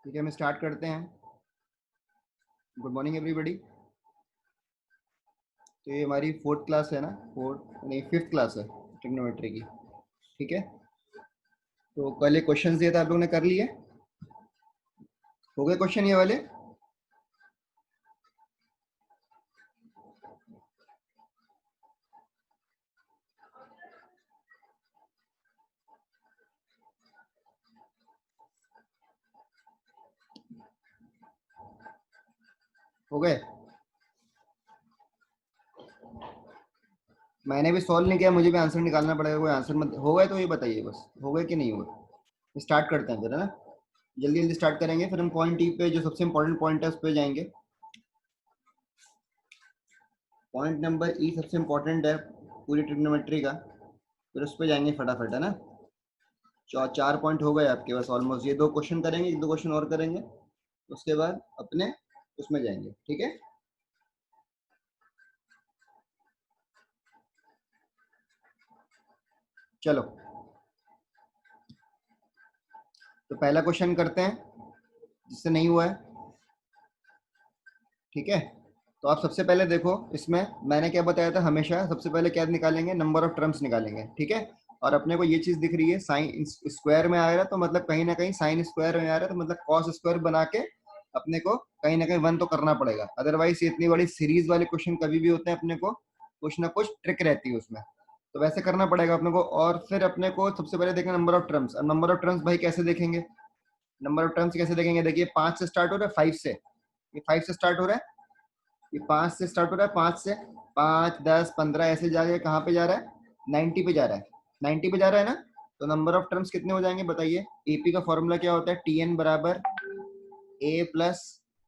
ठीक है, हम स्टार्ट करते हैं। Good morning everybody. तो ये हमारी फोर्थ क्लास है ना, फोर्थ नहीं फिफ्थ क्लास है ट्रिग्नोमेट्री की। ठीक है, तो कल ये क्वेश्चन दिए थे, आप लोगों ने कर लिए? हो गए क्वेश्चन ये वाले? हो गए? मैंने भी सॉल्व नहीं किया, मुझे भी आंसर निकालना पड़ेगा। कोई आंसर मत हो गए तो ये बताइए बस, हो गए कि नहीं हो गए। स्टार्ट करते हैं फिर, है ना? जल्दी जल्दी स्टार्ट करेंगे, फिर हम पॉइंट ई पे जो सबसे इंपॉर्टेंट पॉइंट है उस पर जाएंगे। पॉइंट नंबर ई सबसे इंपॉर्टेंट है पूरी ट्रिग्नोमेट्री का, फिर उस पर जाएंगे फटाफट, है ना? चार पॉइंट हो गए आपके पास ऑलमोस्ट। ये दो क्वेश्चन करेंगे, एक दो क्वेश्चन और करेंगे, उसके बाद अपने उसमें जाएंगे। ठीक है, चलो तो पहला क्वेश्चन करते हैं जिससे नहीं हुआ है। ठीक है, तो आप सबसे पहले देखो, इसमें मैंने क्या बताया था, हमेशा सबसे पहले क्या निकालेंगे, नंबर ऑफ टर्म्स निकालेंगे। ठीक है, और अपने को ये चीज दिख रही है साइन स्क्वायर में आ रहा है, तो मतलब कहीं ना कहीं साइन स्क्वायर में आ रहा है, तो मतलब कॉस स्क्वायर बना के अपने को कहीं ना कहीं वन तो करना पड़ेगा। अदरवाइज ये इतनी बड़ी सीरीज वाले क्वेश्चन कभी भी होते हैं, अपने को कुछ ना कुछ ट्रिक रहती है उसमें, तो वैसे करना पड़ेगा अपने को। और फिर अपने को सबसे पहले देखना नंबर ऑफ टर्म्स। अब नंबर ऑफ टर्म्स भाई कैसे देखेंगे, नंबर ऑफ टर्म्स कैसे देखेंगे? देखिए 5 से स्टार्ट हो रहा है, 5 से, ये 5 से स्टार्ट हो रहा है, ये 5 से स्टार्ट हो रहा है, 5 से 5 10 15 ऐसे जा रहे हैं, कहाँ पे जा रहा है? 90 पे जा रहा है, 90 पे जा रहा है ना। तो नंबर ऑफ टर्म्स कितने हो जाएंगे बताइए? एपी का फॉर्मूला क्या होता है? टी एन बराबर A plus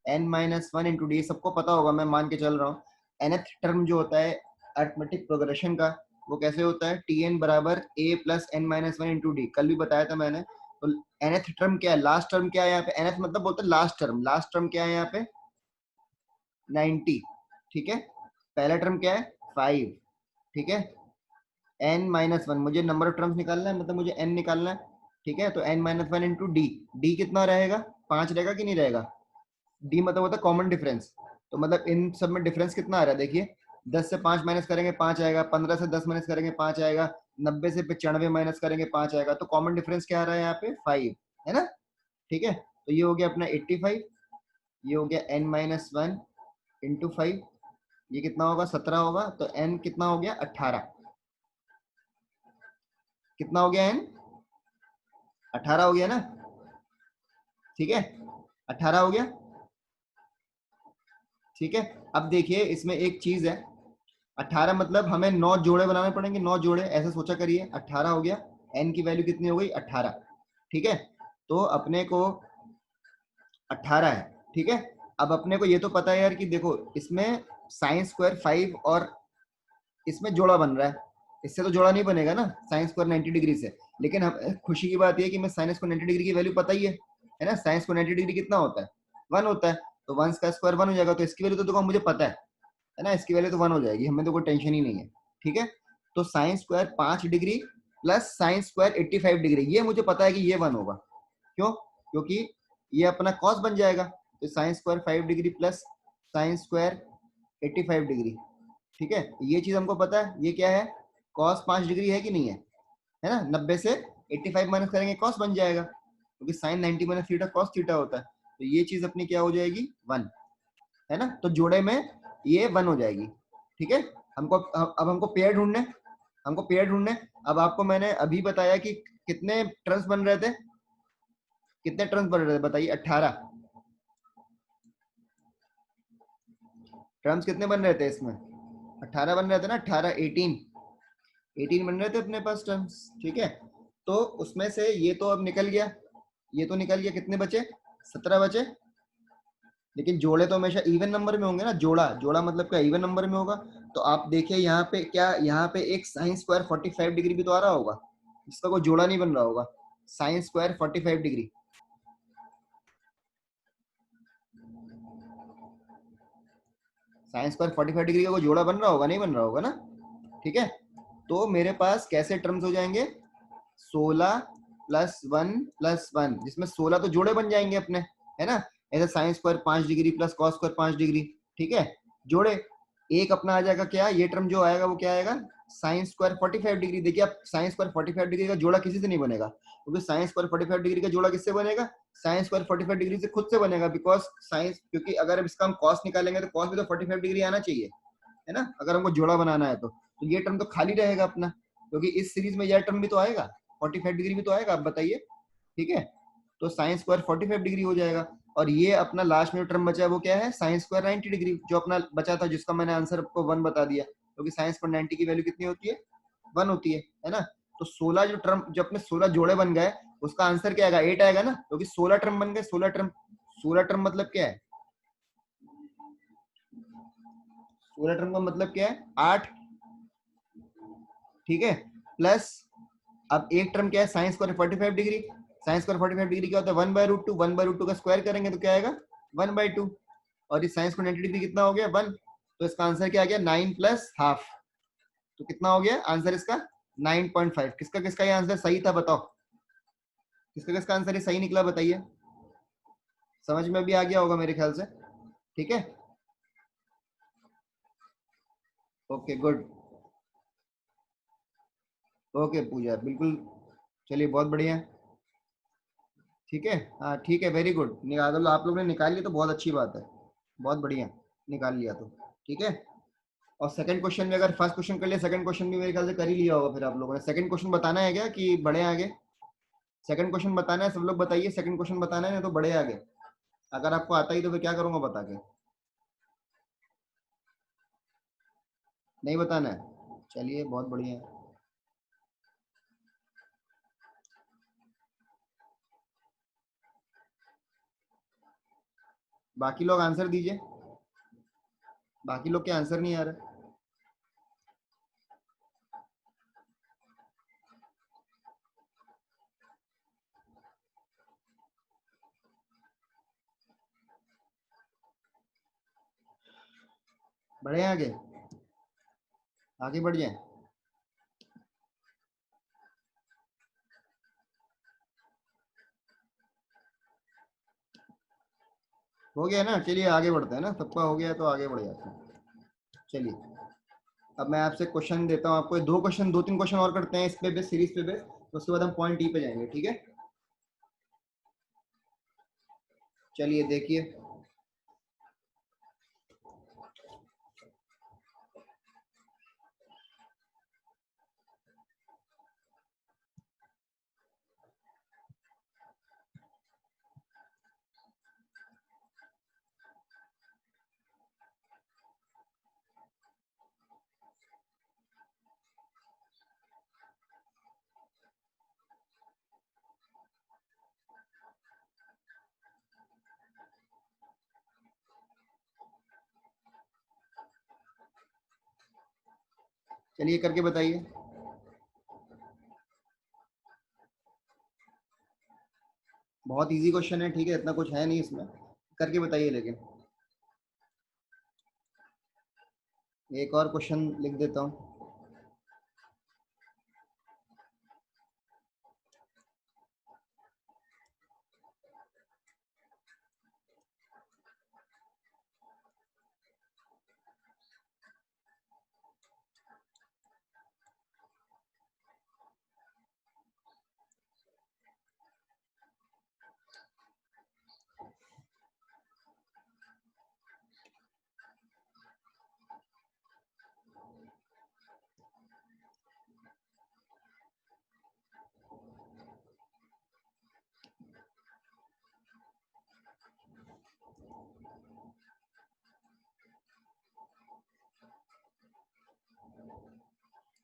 N minus one into D. सबको पता होगा, मैं मान के चल रहा हूँ। nth टर्म जो होता है अरिथमेटिक प्रोग्रेशन का, वो कैसे होता है? टी एन बराबर A plus N minus one into D, कल भी बताया था मैंने। तो nth टर्म क्या है? लास्ट टर्म क्या है यहाँ पे? nth मतलब बोलते हैं लास्ट टर्म, लास्ट टर्म क्या है यहाँ पे? 90। ठीक है, पहला टर्म क्या है? 5। ठीक है, n माइनस वन, मुझे नंबर ऑफ टर्म्स निकालना है, मतलब मुझे n निकालना है। ठीक है, तो n minus one into D, D कितना रहेगा? 5 रहेगा कि नहीं रहेगा? डी मतलब होता है कॉमन डिफरेंस, तो मतलब इन सब में डिफरेंस कितना आ रहा है देखिए। 10 से 5 माइनस करेंगे 5 आएगा, 15 से 10 माइनस करेंगे 5 आएगा, 90 से 95 माइनस करेंगे 5 आएगा, तो कॉमन डिफरेंस क्या आ रहा है यहाँ पे? 5, है ना? ठीक है, तो ये हो गया अपना 85, ये हो गया n माइनस वन इंटू 5, ये कितना होगा? 17 होगा, तो n कितना हो गया? 18। कितना हो गया n? 18 हो गया ना? ठीक है, 18 हो गया। ठीक है, अब देखिए इसमें एक चीज है, 18 मतलब हमें 9 जोड़े बनाने पड़ेंगे, 9 जोड़े, ऐसे सोचा करिए। 18 हो गया, n की वैल्यू कितनी हो गई? 18। ठीक है, तो अपने को 18 है। ठीक है, अब अपने को ये तो पता है यार कि देखो इसमें साइन स्क्वायर 5 और इसमें जोड़ा बन रहा है, इससे तो जोड़ा नहीं बनेगा ना साइन स्क्वायर 90 डिग्री से। लेकिन हम खुशी की बात यह कि मैं साइन स्क्वायर 90 डिग्री की वैल्यू पता ही है ना? साइन स्क्वायर 90 डिग्री कितना होता है? 1 होता है, तो 1 का स्क्वायर 1 हो जाएगा, तो इसकी वैल्यू तो देखो मुझे पता है ना, इसकी वैल्यू तो 1 हो जाएगी, हमें तो कोई टेंशन ही नहीं है। ठीक है, तो sine square 5 degree plus sine square 85 degree, ये मुझे पता है कि ये 1 होगा। क्यों? क्योंकि ये अपना कॉस बन जाएगा, तो sine square 5 degree plus sine square 85 degree. ठीक है, ये चीज हमको पता है, ये क्या है? कॉस 5 डिग्री है कि नहीं है ना? 90 से 85 माइनस करेंगे कॉस बन जाएगा, क्योंकि sine 90 minus theta cos theta होता है, तो ये चीज अपनी क्या हो जाएगी? 1, है ना? तो जोड़े में ये 1 हो जाएगी। ठीक है, हमको अब हमको पेयर ढूंढने, हमको पेयर ढूंढने। अब आपको मैंने अभी बताया कि कितने टर्म्स बन रहे थे, कितने टर्म्स बन रहे थे बताइए? 18 टर्म्स कितने बन रहे थे इसमें? 18 बन रहे थे ना, 18 18 बन रहे थे अपने पास टर्म्स। ठीक है, तो उसमें से ये तो अब निकल गया, ये तो निकल गया, कितने बचे? 17 बचे। लेकिन जोड़े तो हमेशा इवन नंबर में होंगे ना, जोड़ा जोड़ा मतलब क्या? इवन नंबर में होगा। तो आप देखिए यहाँ पे क्या, यहाँ पे एक साइन स्क्वायर 45 डिग्री भी तो आ रहा होगा, इसका कोई जोड़ा नहीं बन रहा होगा। Sine square 45 degree, sine square 45 degree का कोई जोड़ा बन रहा होगा? नहीं बन रहा होगा ना? ठीक है, तो मेरे पास कैसे टर्म्स हो जाएंगे? 16 प्लस 1 प्लस 1, जिसमें 16 तो जोड़े बन जाएंगे अपने, है ना। ऐसे sine square 5 degree plus cos square 5 degree, ठीक है, जोड़े। एक अपना आ जाएगा क्या, ये टर्म जो आएगा वो क्या आएगा, साइन स्क्वायर 45 डिग्री। देखिए आप साइन स्क्वायर 45 डिग्री का जोड़ा किसी से नहीं बनेगा, क्योंकि साइन स्क्वायर 45 डिग्री का जोड़ा किससे बनेगा, साइन स्क्वायर 45 डिग्री से खुद से बनेगा, बिकॉज साइंस, क्योंकि अगर अब इसका हम कॉस निकालेंगे तो कॉस भी तो 45 डिग्री आना चाहिए, है ना, अगर हमको जोड़ा बनाना है तो ये टर्म तो खाली रहेगा अपना, क्योंकि इस सीरीज में यह टर्म भी तो आएगा, 45 डिग्री भी तो आएगा, आप बताइए, ठीक है। तो साइन स्क्वायर 45 डिग्री हो जाएगा। और ये अपना लास्ट में टर्म बचा है वो क्या है, साइन स्क्वायर 90 डिग्री, जो अपना बचा था, जिसका मैंने आंसर आपको 1 बता दिया, क्योंकि साइन स्क्वायर 90 की वैल्यू कितनी होती है, 1 होती है ना। तो 16 जो टर्म, जो अपने 16 जोड़े बन गए, उसका आंसर क्या आएगा, 8 आएगा ना, क्योंकि 16 टर्म बन गए, 16 टर्म मतलब क्या है, 16 टर्म का मतलब क्या है, 8, ठीक है, प्लस अब एक टर्म क्या है, sine square 45 degree, sine square 45 degree क्या होता है, 1/√2, 1/√2 का स्क्वायर करेंगे तो क्या आएगा, 1/2, और इस साइन स्क्वायर 90 डिग्री कितना हो गया, 1, तो इसका आंसर क्या आ गया, 9 प्लस हाफ, तो कितना हो गया आंसर इसका, 9.5। किसका किसका ये आंसर सही था बताओ, किसका किसका आंसर ये सही निकला बताइए, समझ में भी आ गया होगा मेरे ख्याल से, ठीक है, ओके गुड, ओके पूजा बिल्कुल, चलिए बहुत बढ़िया, ठीक है, हाँ ठीक है, वेरी गुड, निकाल लो, आप लोग ने निकाल लिया तो बहुत अच्छी बात है, बहुत बढ़िया, निकाल लिया तो, ठीक है। और सेकंड क्वेश्चन में अगर फर्स्ट क्वेश्चन कर लिया, सेकंड क्वेश्चन भी मेरे ख्याल से कर ही लिया होगा फिर आप लोगों ने। सेकंड क्वेश्चन बताना है क्या कि बड़े आगे, सेकंड क्वेश्चन बताना है, सब लोग बताइए, सेकंड क्वेश्चन बताना है, नहीं तो बड़े आगे, अगर आपको आता ही तो फिर क्या करूंगा बता के, नहीं बताना है, चलिए बहुत बढ़िया है। बाकी लोग आंसर दीजिए, बाकी लोग के आंसर नहीं आ रहे, बढ़े आगे, आगे बढ़ जाए, हो गया ना, चलिए आगे बढ़ते हैं ना, सबका हो गया तो आगे बढ़ जाते हैं, चलिए। अब मैं आपसे क्वेश्चन देता हूँ आपको, दो क्वेश्चन, दो तीन क्वेश्चन और करते हैं इस पे बेस, सीरीज पे बेस, तो उसके बाद हम पॉइंट टी पे जाएंगे, ठीक है। चलिए देखिए, चलिए करके बताइए, बहुत इजी क्वेश्चन है, ठीक है, इतना कुछ है नहीं इसमें, करके बताइए लेकिन। एक और क्वेश्चन लिख देता हूँ,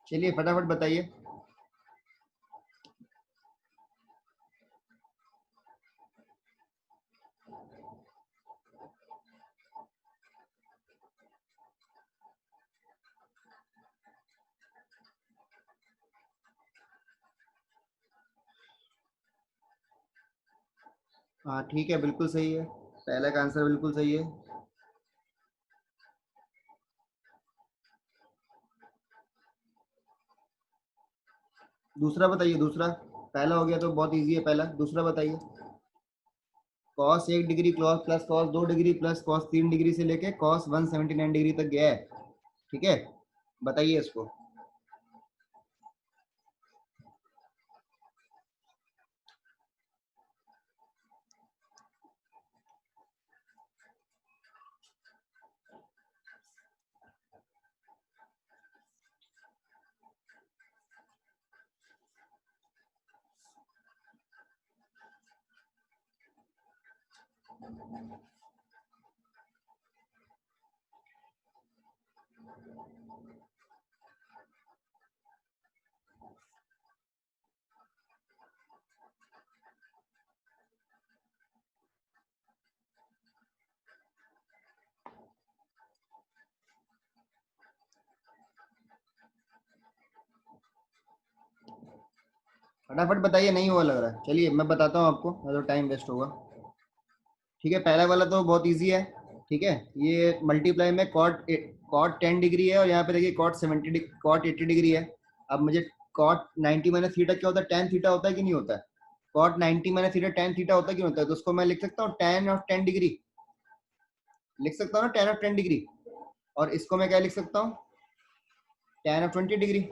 चलिए फटाफट बताइए। हाँ ठीक है, बिल्कुल सही है, पहला का आंसर बिल्कुल सही है। दूसरा बताइए, दूसरा, पहला हो गया तो बहुत इजी है, पहला, दूसरा बताइए। Cos 1 degree plus cos 2 degree plus cos 3 degree से लेके कॉस 179 डिग्री तक गया है। ठीक है, बताइए इसको। फटाफट बताइए, नहीं हुआ लग रहा है। चलिए मैं बताता हूँ आपको, तो टाइम वेस्ट होगा। ठीक है, पहला वाला तो बहुत इजी है। ठीक है, ये मल्टीप्लाई में कॉट 10 डिग्री है और यहाँ पे देखिए कॉट 80 डिग्री है। अब मुझे कॉट 90 माइनस थीटा क्या होता है, टेन थीटा होता है कि नहीं होता है? Cot 90 minus theta tan theta होता है कि नहीं होता है? तो उसको मैं लिख सकता हूँ टेन ऑफ 10 डिग्री, लिख सकता हूँ ना, टेन ऑफ 10 डिग्री। और इसको मैं क्या लिख सकता हूँ, टेन ऑफ 20 डिग्री।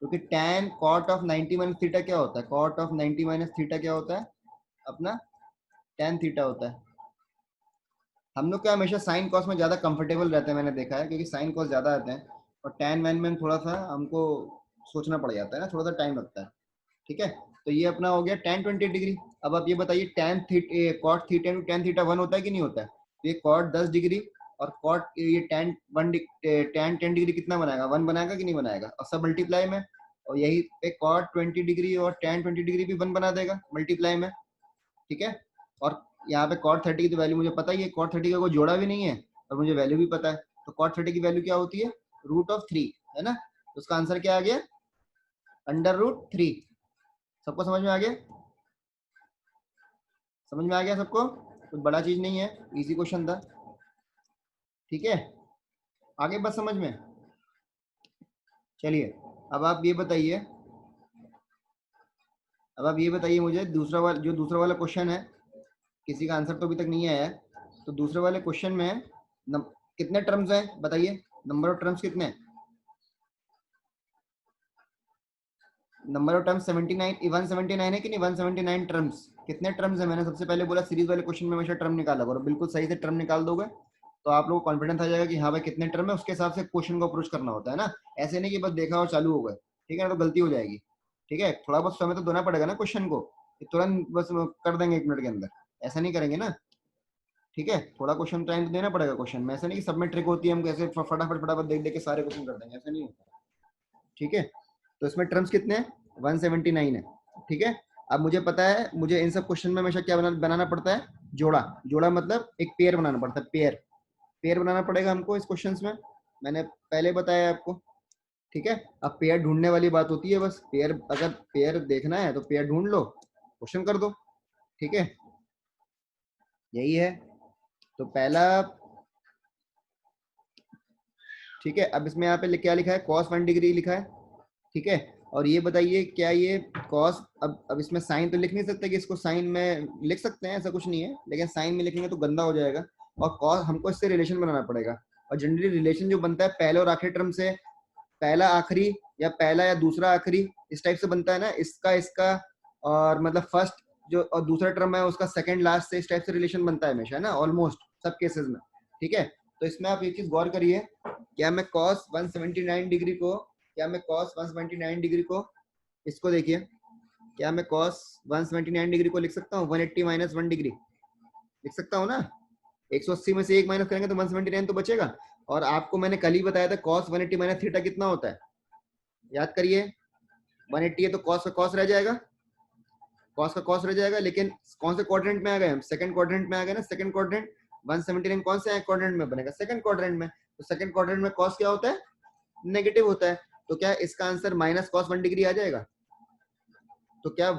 क्योंकि tan cot of 90 minus theta क्या होता है, कॉट ऑफ 90 माइनस थीटा क्या होता है अपना, टेन थीटा होता है। हम लोग क्या हमेशा साइन कॉस में ज़्यादा कंफर्टेबल रहते हैं, मैंने देखा है, क्योंकि साइन कॉस ज़्यादा आते हैं और टेन वैन में थोड़ा सा हमको सोचना पड़ जाता है ना, थोड़ा सा टाइम लगता है। ठीक है, तो ये अपना हो गया टेन 20 डिग्री। अब आप ये बताइए tan cot theta to tan theta one होता है कि नहीं होता है? तो ये कॉट 10 डिग्री और कॉट ये टेन 10 डिग्री कितना बनाएगा, वन बनाएगा कि नहीं बनाएगा? और सब मल्टीप्लाई में, और यही पे कॉट 20 डिग्री और टेन 20 डिग्री भी वन बना देगा मल्टीप्लाई में। ठीक है, और यहाँ पे कॉट 30 की तो वैल्यू मुझे पता ही है, कॉट 30 का कोई जोड़ा भी नहीं है और मुझे वैल्यू भी पता है। तो कॉट 30 की वैल्यू क्या होती है, रूट ऑफ 3, है ना? तो उसका आंसर क्या आ गया, √3। सबको समझ में आ गया? समझ में आ गया सबको? कुछ बड़ा चीज नहीं है, इजी क्वेश्चन था। ठीक है, आगे बस समझ में। चलिए, अब आप ये बताइए, अब आप ये बताइए मुझे, दूसरा वाला क्वेश्चन है, किसी का आंसर तो अभी तक नहीं आया है। तो दूसरे वाले क्वेश्चन में कितने टर्म्स हैं बताइए, नंबर ऑफ टर्म्स कितने हैं? नंबर ऑफ टर्म्स 79, 179 है कि नहीं, 179 टर्म्स। कितने टर्म्स है? मैंने सबसे पहले बोला सीरीज वाले क्वेश्चन में हमेशा टर्म निकाला करो, बिल्कुल सही से टर्म निकाल दोगे तो आप लोगों को कॉन्फिडेंस आ जाएगा कि हाँ भाई कितने टर्म है, उसके हिसाब से क्वेश्चन को अप्रोच करना होता है ना। ऐसे नहीं कि बस देखा और चालू हो गए, ठीक है ना, तो गलती हो जाएगी। ठीक है, थोड़ा बहुत समय तो देना पड़ेगा ना क्वेश्चन को, तुरंत बस कर देंगे 1 मिनट के अंदर, ऐसा नहीं करेंगे ना। ठीक है, थोड़ा क्वेश्चन टाइम तो देना पड़ेगा क्वेश्चन में, ऐसा नहीं कि सब में ट्रिक होती है हम कैसे फटाफट फटाफट देख देख के सारे क्वेश्चन कर देंगे, ऐसा नहीं होता। ठीक है, तो इसमें टर्म्स कितने हैं, 179 है। ठीक है, अब मुझे पता है, मुझे इन सब क्वेश्चन में हमेशा क्या बनाना पड़ता है, जोड़ा। जोड़ा मतलब एक पेयर बनाना पड़ता है, पेयर पेयर बनाना पड़ेगा हमको इस क्वेश्चन में, मैंने पहले बताया आपको। ठीक है, अब पेयर ढूंढने वाली बात होती है, बस पेयर, अगर पेयर देखना है तो पेयर ढूंढ लो, क्वेश्चन कर दो। ठीक है, यही है। तो पहला, ठीक है, अब इसमें यहाँ पे क्या लिखा है, कॉस 1 डिग्री लिखा है। ठीक है, और ये बताइए क्या ये कॉस, अब इसमें साइन तो लिख नहीं सकते कि इसको साइन में लिख सकते हैं, ऐसा कुछ नहीं है, लेकिन साइन में लिखेंगे तो गंदा हो जाएगा और कॉस हमको इससे रिलेशन बनाना पड़ेगा। और जनरली रिलेशन जो बनता है पहले और आखिरी टर्म से, पहला आखिरी या पहला या दूसरा आखिरी, इस टाइप से बनता है ना, इसका इसका और मतलब फर्स्ट जो और दूसरा टर्म है उसका सेकंड लास्ट से, इस टाइप से रिलेशन बनता है हमेशा, है ना, ऑलमोस्ट सब केसेस में। ठीक है, तो इसमें आप ये चीज गौर करिए, क्या मैं cos 179 डिग्री को, क्या मैं cos 179 डिग्री को, इसको देखिए, क्या मैं cos 179 डिग्री को लिख सकता हूँ 180 माइनस 1 डिग्री, लिख सकता हूँ ना? 180 में से एक माइनस करेंगे तो 179 तो बचेगा। और आपको मैंने कल ही बताया था cos 180 माइनस थीटा कितना होता है, याद करिए। 180 है तो cos का cos रह जाएगा, cos का cos रह जाएगा, लेकिन कौन से क्वाड्रेंट में आ गए हम, सेकंड क्वाड्रेंट में आ गए ना, सेकंड क्वाड्रेंट। 179 कौन से क्वाड्रेंट में बनेगा, सेकंड क्वाड्रेंट में। तो सेकंड क्वाड्रेंट में cos क्या होता है, नेगेटिव होता है। तो क्या इसका आंसर माइनस cos 1 डिग्री आ जाएगा? तो क्या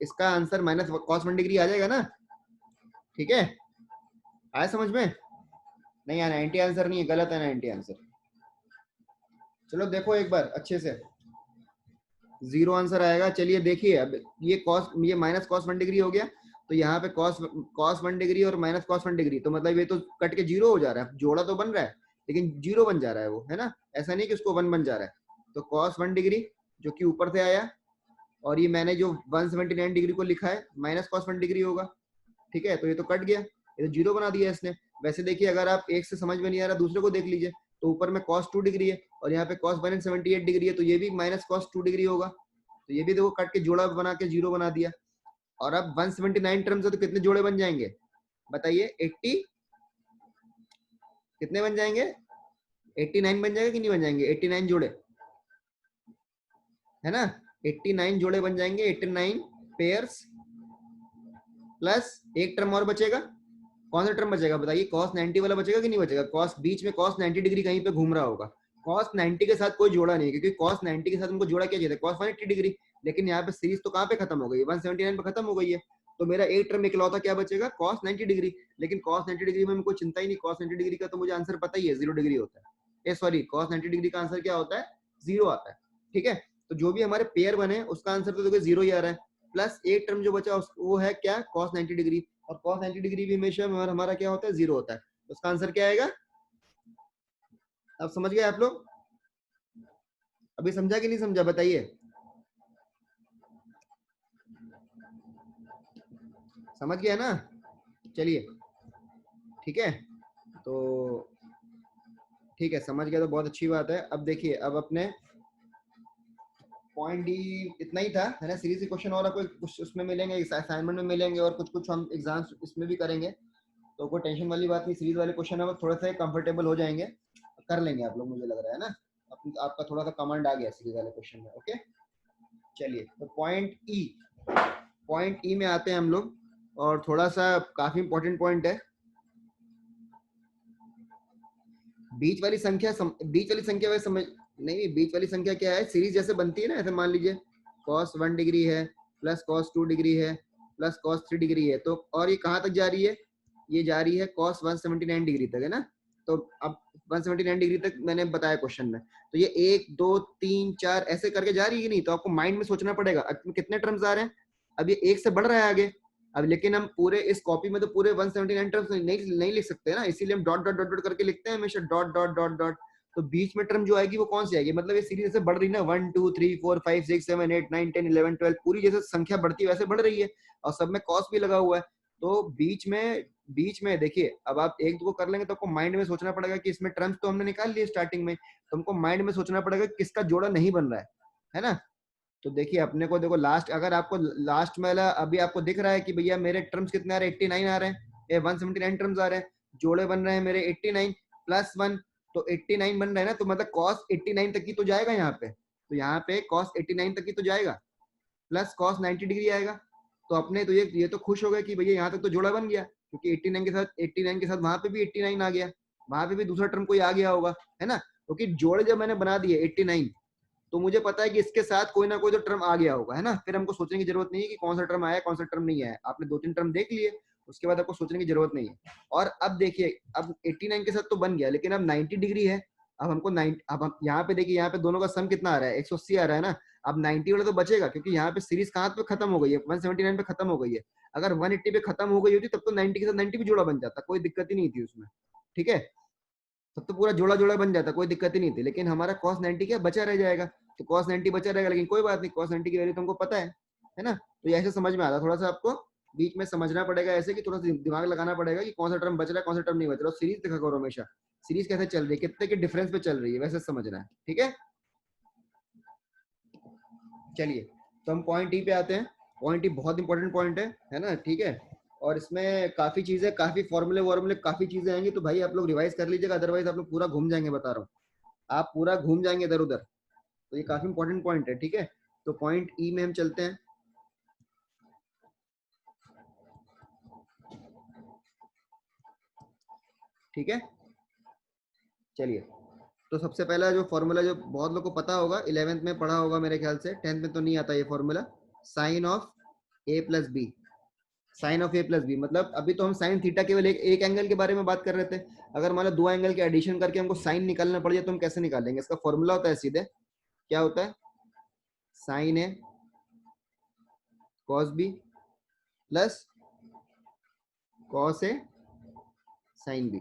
इसका आंसर माइनस cos 1 डिग्री आ जाएगा ना? ठीक है, आया समझ में? नहीं आया, 90 आंसर नहीं है, गलत है 90 आंसर। चलो देखो एक बार अच्छे से, 0 आंसर आएगा। चलिए देखिए, अब ये माइनस cos 1 डिग्री हो गया, तो यहाँ पे cos 1 डिग्री और माइनस cos 1 डिग्री, तो मतलब ये तो कट के जीरो हो जा रहा है, जोड़ा तो बन रहा है लेकिन जीरो बन जा रहा है वो, है ना, ऐसा नहीं कि उसको 1 बन जा रहा है। तो cos 1 डिग्री जो कि ऊपर से आया, और ये मैंने जो 179 डिग्री को लिखा है माइनस cos 1 डिग्री होगा, ठीक है, तो ये तो कट गया, ये तो जीरो बना दिया इसने। वैसे देखिए अगर आप एक से समझ में नहीं आ रहा दूसरे को देख लीजिए, तो ऊपर में cos 2 डिग्री है और यहाँ पे cos 178 डिग्री है, तो ये भी माइनस cos 2 डिग्री होगा, तो ये भी देखो कट के जोड़ा बना के जीरो बना दिया। और अब 179 टर्म्स है तो कितने जोड़े बन जाएंगे बताइए, 80 कितने बन जाएंगे, 89 बन जाएगा कि नहीं बन जाएंगे, 89 जोड़े, है ना, 89 जोड़े बन जाएंगे, 89 पेयर्स, प्लस एक टर्म और बचेगा, कौन सा टर्म बचेगा बताइए, cos 90 वाला बचेगा कि नहीं बचेगा, cos बीच में cos 90 डिग्री कहीं पे घूम रहा होगा, cos 90 के साथ कोई जोड़ा नहीं, क्योंकि cos 90 के साथ उनको जोड़ा क्या चाहिए था, cos 180 डिग्री, लेकिन यहाँ पे सीरीज तो कहाँ पे खत्म हो गई है, 179 पे खत्म हो गई है, तो मेरा एक टर्म इकलौता क्या बचेगा, cos 90 डिग्री, लेकिन cos 90 डिग्री में कोई चिंता ही नहीं, cos 90 डिग्री का तो मुझे आंसर पता ही है 0 डिग्री होता है, सॉरी cos 90 डिग्री का आंसर क्या होता है, 0 आता है, ठीक है। तो जो भी हमारे पेयर बने उसका आंसर तो देखो 0 ही आ रहा है, प्लस एक टर्म जो बचा वो है क्या, cos 90 डिग्री, और cos 90 डिग्री भी हमेशा हमारा क्या होता है, 0 होता है, तो उसका आंसर क्या आएगा, अब समझ गए आप लोग, अभी समझा कि नहीं समझा बताइए, समझ गया ना, चलिए ठीक है, तो ठीक है, समझ गया तो बहुत अच्छी बात है। अब देखिए अब अपने पॉइंट डी इतना ही था, है ना, सीरीज के क्वेश्चन और आपको कुछ उसमें मिलेंगे, असाइनमेंट में मिलेंगे, और कुछ कुछ हम एग्जाम्स इसमें भी करेंगे, तो कोई टेंशन वाली बात नहीं, सीरीज वाले क्वेश्चन है थोड़े से कंफर्टेबल हो जाएंगे, कर लेंगे आप लोग, मुझे लग रहा है ना, आपका थोड़ा सा कमांड आ गया सीरीज वाले क्वेश्चन में, ओके। चलिए तो पॉइंट ई में आते हैं हम लोग, और थोड़ा सा काफी इंपॉर्टेंट पॉइंट है, बीच वाली संख्या वैसे समझ नहीं, बीच वाली संख्या क्या है, सीरीज जैसे बनती है ना, ऐसे मान लीजिए cos 1 डिग्री है, प्लस cos 2 डिग्री है, प्लस cos 3 डिग्री है, तो और ये कहाँ तक जा रही है, ये जा रही है cos 179 डिग्री तक, है ना, तो अब 179 डिग्री तक मैंने बताया क्वेश्चन में, तो ये 1 2 3 4 ऐसे करके जा रही है कि नहीं, तो आपको माइंड में सोचना पड़ेगा कितने टर्म्स आ रहे हैं, अब ये एक से बढ़ रहा है आगे, अब लेकिन हम पूरे इस कॉपी में तो पूरे 179 टर्म्स नहीं लिख सकते ना, इसीलिए हम डॉट डॉट डॉट डॉट करके लिखते हैं हमेशा, डॉट डॉट डॉट डॉट, तो बीच में टर्म जो आएगी वो कौन सी आएगी, मतलब ये सीरीज जैसे बढ़ रही है ना, 1 2 3 4 5 6 7 8 9 10 11 12 पूरी जैसे संख्या बढ़ती है वैसे बढ़ रही है, और सब में कॉस भी लगा हुआ है, तो बीच में देखिए, अब आप एक दो को कर लेंगे तो आपको माइंड में सोचना पड़ेगा कि इसमें टर्म्स तो हमने निकाल लिए स्टार्टिंग में, तो हमको माइंड में सोचना पड़ेगा किसका जोड़ा नहीं बन रहा है ना। तो देखिए अपने को देखो लास्ट, अगर आपको लास्ट में अभी आपको दिख रहा है कि भैया मेरे टर्म्स कितने आ रहे हैं, 89 आ रहे हैं, ये 179 टर्म्स आ रहे हैं, जोड़े बन रहे हैं मेरे 89 प्लस 1, तो 89 बन रहा है ना, तो मतलब cos 89 तक की तो जाएगा यहाँ पे, तो यहाँ पे cos 89 तक की तो जाएगा, प्लस cos 90 डिग्री आएगा, तो अपने तो ये तो खुश हो गए कि भैया यहाँ तक तो जोड़ा बन गया, क्योंकि 89 के साथ वहां पे भी 89 आ गया, वहां पे भी दूसरा टर्म कोई आ गया होगा, है ना, क्योंकि जोड़े जब मैंने बना दिए 89, तो मुझे पता है कि इसके साथ कोई ना कोई तो टर्म आ गया होगा, है ना, फिर हमको सोचने की जरूरत नहीं है कि कौन सा टर्म आया कौन सा टर्म नहीं आया, आपने 2-3 टर्म देख लिए, उसके बाद आपको सोचने की जरूरत नहीं है। और अब देखिए अब 89 के साथ तो बन गया, लेकिन अब 90 डिग्री है, अब हमको 90, अब हम यहाँ पे देखिए, यहाँ पे दोनों का सम कितना आ रहा है, 180 आ रहा है ना, अब 90 वाला तो बचेगा, क्योंकि यहाँ पे सीरीज कहाँ पे खत्म हो गई है, 179 पे खत्म हो गई है, अगर 180 पे खत्म हो गई होती तब तो 90 के साथ 90 भी जोड़ा बन जाता, कोई दिक्कत ही नहीं थी उसमें, ठीक है, तब तो पूरा जोड़ा जोड़ा बन जाता, कोई दिक्कत ही नहीं थी, लेकिन हमारा cos 90 क्या बचा रह जाएगा, तो cos 90 बचा रहेगा, लेकिन कोई बात नहीं, cos 90 की वैल्यू तुमको पता है ना, तो ये ऐसे समझ में आता, थोड़ा सा आपको बीच में समझना पड़ेगा ऐसे, कि थोड़ा सा दिमाग लगाना पड़ेगा कि कौन सा टर्म बच रहा है कौन सा टर्म नहीं बच रहा, सीरीज देखा करो हमेशा, सीरीज कैसे चल रही है, कितने के डिफरेंस पे चल रही है, वैसे समझना है, ठीक है। चलिए तो हम पॉइंट ई पे आते हैं, पॉइंट ई बहुत इंपॉर्टेंट पॉइंट है ना, ठीक है, और इसमें काफी चीजें, काफी फॉर्मूले काफी चीजें आएंगी, तो भाई आप लोग रिवाइज कर लीजिएगा, अदरवाइज आप लोग पूरा घूम जाएंगे, बता रहा हूँ, आप पूरा घूम जाएंगे इधर उधर, तो ये काफी इंपॉर्टेंट पॉइंट है, ठीक है। तो पॉइंट ई में हम चलते हैं, ठीक है, चलिए, तो सबसे पहला जो फॉर्मूला जो बहुत लोग को पता होगा, 11th में पढ़ा होगा मेरे ख्याल से, 10th में तो नहीं आता ये formula, sine of A plus B, sine of A plus B, मतलब अभी तो हम साइन थीटा केवल एक एंगल के बारे में बात कर रहे थे, अगर मान लो दो एंगल के एडिशन करके हमको साइन निकालना पड़ जाए तो हम कैसे निकालेंगे, इसका फॉर्मूला होता है सीधे, क्या होता है, sign A cos B plus cos A sine B.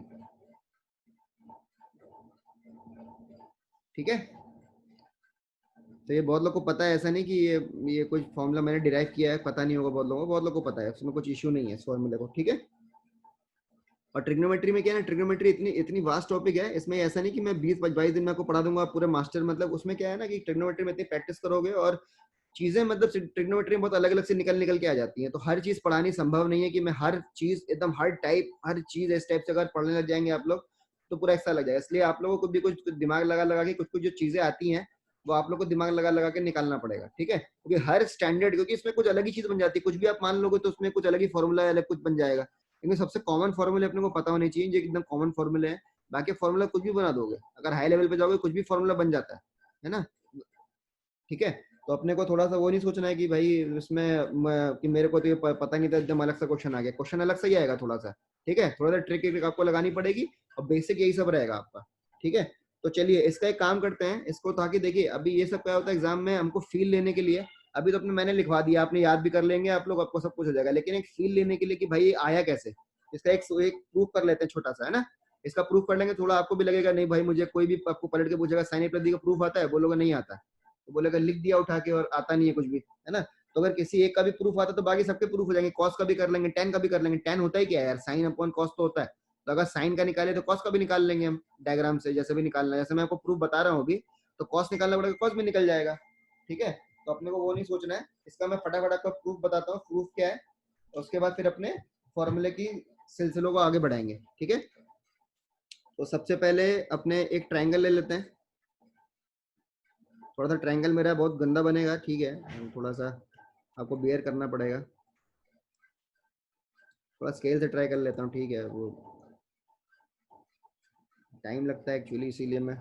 ठीक है, तो ये बहुत लोग को पता है, ऐसा नहीं कि ये कुछ फॉर्मूला मैंने डिराइव किया है, पता नहीं होगा बहुत लोगों को, बहुत लोगों को पता है, उसमें कुछ इशू नहीं है इस फॉर्मूले को। ठीक है, और ट्रिग्नोमेट्री में क्या है ना, ट्रिग्नोमेट्री इतनी इतनी वास्ट टॉपिक है, इसमें ऐसा नहीं कि मैं 20-22 दिन में आपको पढ़ा दूंगा, आप पूरे मास्टर, मतलब उसमें क्या है ना कि ट्रिग्नोमेट्री में इतनी प्रैक्टिस करोगे और चीजें, मतलब ट्रिग्नोमेट्री में बहुत अलग अलग से निकल निकल के आ जाती हैं, तो हर चीज पढ़ानी संभव नहीं है कि मैं हर चीज एकदम हर टाइप, हर चीज इस टाइप से अगर पढ़ने लग जाएंगे आप लोग तो पूरा एक साल लग जाएगा। इसलिए आप लोगों को भी कुछ दिमाग लगा लगा के कुछ कुछ जो चीजें आती हैं वो आप लोग को दिमाग लगा लगा के निकालना पड़ेगा। ठीक है, क्योंकि हर स्टैंडर्ड, क्योंकि इसमें कुछ अलग ही चीज बन जाती है, कुछ भी आप मान लोगे तो उसमें कुछ अलग ही फॉर्मूला अलग कुछ बन जाएगा, लेकिन सबसे कॉमन फॉर्मूले अपने को पता होने चाहिए जो एकदम कॉमन फॉर्मूले हैं। बाकी फॉर्मूला कुछ भी बना दोगे, अगर हाई लेवल पे जाओगे कुछ भी फॉर्मूला बन जाता है ना। ठीक है, तो अपने को थोड़ा सा वो नहीं सोचना है कि भाई इसमें कि मेरे को तो ये पता नहीं था, एकदम अलग सा क्वेश्चन आ गया, क्वेश्चन अलग से ही आएगा थोड़ा सा। ठीक है, थोड़ा सा ट्रिक आपको लगानी पड़ेगी और बेसिक यही सब रहेगा आपका। ठीक है, तो चलिए इसका एक काम करते हैं इसको, ताकि देखिए अभी ये सब क्या होता है एग्जाम में हमको फील लेने के लिए, अभी तो अपने मैंने लिखवा दिया, आपने याद भी कर लेंगे आप लोग, आपको सब कुछ हो जाएगा, लेकिन एक फील लेने के लिए कि भाई आया कैसे, इसका एक प्रूफ कर लेते हैं छोटा सा, है ना। इसका प्रूफ कर लेंगे, थोड़ा आपको भी लगेगा नहीं भाई मुझे कोई भी आपको पलट के पूछेगा साइन ए प्लस बी का प्रूफ आता है, बोलोगे नहीं आता, तो बोलेगा लिख दिया उठा के और आता नहीं है कुछ भी, है ना। तो अगर किसी एक का भी प्रूफ आता तो बाकी सबके प्रूफ हो जाएंगे, कॉस का भी कर लेंगे, टेन का भी कर लेंगे, टेन होता ही क्या है यार, साइन अपॉन कॉस तो होता है, तो अगर साइन का निकाले तो कॉस का भी निकाल लेंगे हम, डायग्राम से जैसे भी निकालना है, जैसे मैं आपको प्रूफ बता रहा हूँ अभी, तो कॉस निकालना पड़ेगा, कॉस भी निकल जाएगा। ठीक है, तो अपने को वो नहीं सोचना है, इसका मैं फटाफट आपका प्रूफ बताता हूँ, प्रूफ क्या है, उसके बाद फिर अपने फॉर्मूले की सिलसिलों को आगे बढ़ाएंगे। ठीक है, तो सबसे पहले अपने एक ट्राइंगल ले लेते हैं, थोड़ा सा ट्रायंगल मेरा बहुत गंदा बनेगा, ठीक है, थोड़ा सा आपको बेयर करना पड़ेगा, थोड़ा स्केल से ट्राई कर लेता हूँ, ठीक है, वो टाइम लगता है एक्चुअली इसीलिए मैं,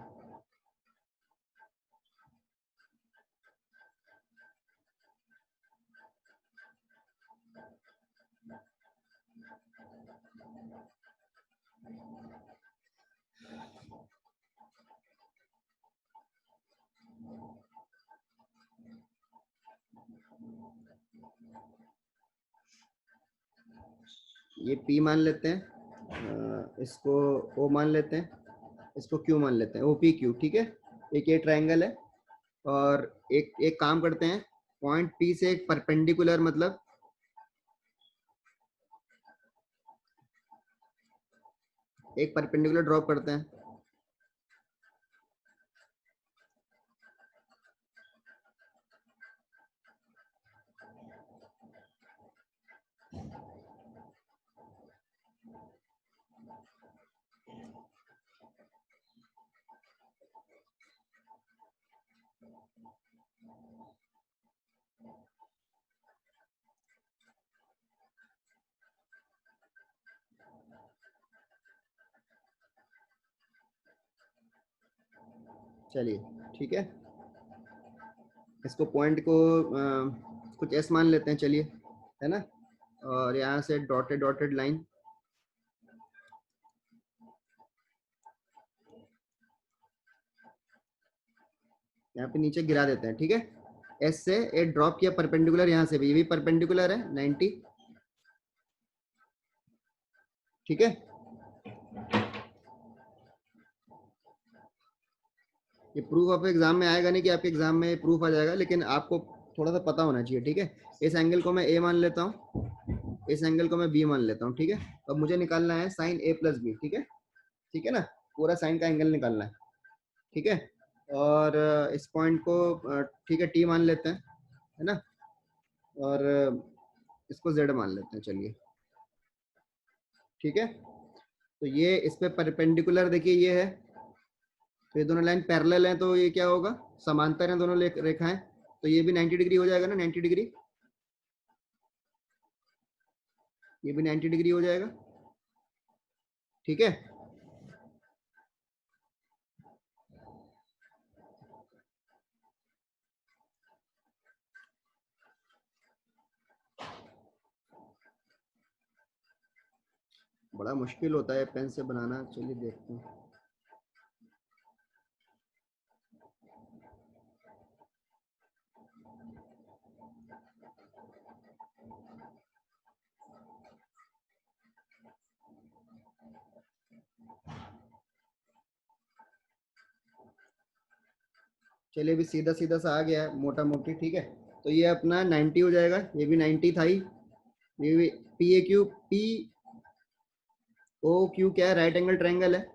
ये P मान लेते हैं, इसको O मान लेते हैं, इसको Q मान लेते हैं, OPQ। ठीक है, एक ये ट्रायंगल है, और एक एक काम करते हैं, पॉइंट P से एक परपेंडिकुलर, मतलब एक परपेंडिकुलर ड्रॉप करते हैं। चलिए, ठीक है, इसको पॉइंट को कुछ S मान लेते हैं, चलिए, है ना, और यहाँ से डॉटेड डॉटेड लाइन, यहाँ पे नीचे गिरा देते हैं। ठीक है, एस से ए ड्रॉप किया परपेंडिकुलर, यहाँ से भी ये भी परपेंडिकुलर है 90। ठीक है, ये प्रूफ आपके एग्जाम में आएगा नहीं कि आपके एग्जाम में प्रूफ आ जाएगा, लेकिन आपको थोड़ा सा पता होना चाहिए। ठीक है, इस एंगल को मैं ए मान लेता हूँ, इस एंगल को मैं बी मान लेता हूँ। ठीक है, अब मुझे निकालना है साइन ए प्लस बी। ठीक है, ठीक है ना, पूरा साइन का एंगल निकालना है। ठीक है, और इस पॉइंट को ठीक है टी मान लेते हैं, है ना, और इसको जेड मान लेते हैं, चलिए। ठीक है, तो ये इस पे परपेंडिकुलर देखिए ये है, तो ये दोनों लाइन पैरेलल हैं, तो ये क्या होगा, समांतर हैं दोनों रेखाएं, तो ये भी 90 डिग्री हो जाएगा ना, 90 डिग्री, ये भी 90 डिग्री हो जाएगा। ठीक है, बड़ा मुश्किल होता है पेन से बनाना, चलिए देखते हैं। चलिए अभी सीधा सीधा सा आ गया है मोटा मोटी, ठीक है। तो ये अपना 90 हो जाएगा, ये भी 90 था ही, ये भी P A Q, P O Q क्या है, राइट एंगल ट्रायंगल है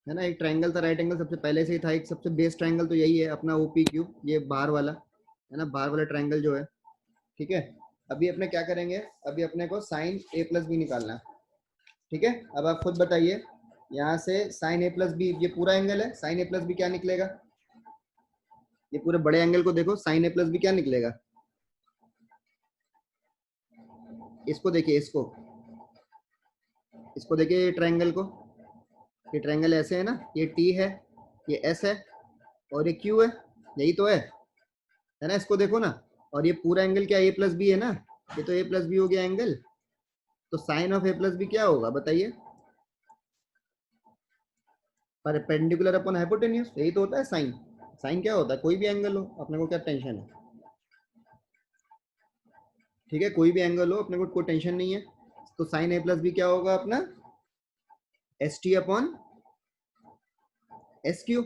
ना। एक ट्रायंगल था राइट एंगल, सबसे पहले से ही था, एक सबसे बेस ट्रायंगल तो यही है अपना ओ पी क्यू, ये बाहर वाला है ना, बाहर वाला ट्रायंगल जो है, ठीक है। अभी अपने क्या करेंगे, अभी अपने को साइन ए प्लस बी निकालना है, ठीक है। अब आप खुद बताइए, यहाँ से साइन ए प्लस बी, ये पूरा एंगल है, साइन ए प्लस बी क्या निकलेगा, ये पूरे बड़े एंगल को देखो, साइन ए प्लस बी क्या निकलेगा, इसको देखिए, इसको देखिए ट्रायंगल को, ये ट्रायंगल ऐसे है ना, ये टी है, ये एस है, और ये क्यू है, यही तो है ना, इसको देखो ना। और ये पूरा एंगल क्या ए प्लस बी है ना, ये तो ए प्लस बी हो गया एंगल, तो sine of A plus B क्या होगा बताइए, परपेंडिकुलर अपॉन हाइपोटेन्यूज, यही तो होता है साइन। साइन क्या होता है, कोई भी एंगल हो, अपने को क्या टेंशन है, ठीक है, कोई भी एंगल हो, अपने को कोई टेंशन नहीं है। तो साइन ए प्लस बी क्या होगा अपना, S T upon S Q,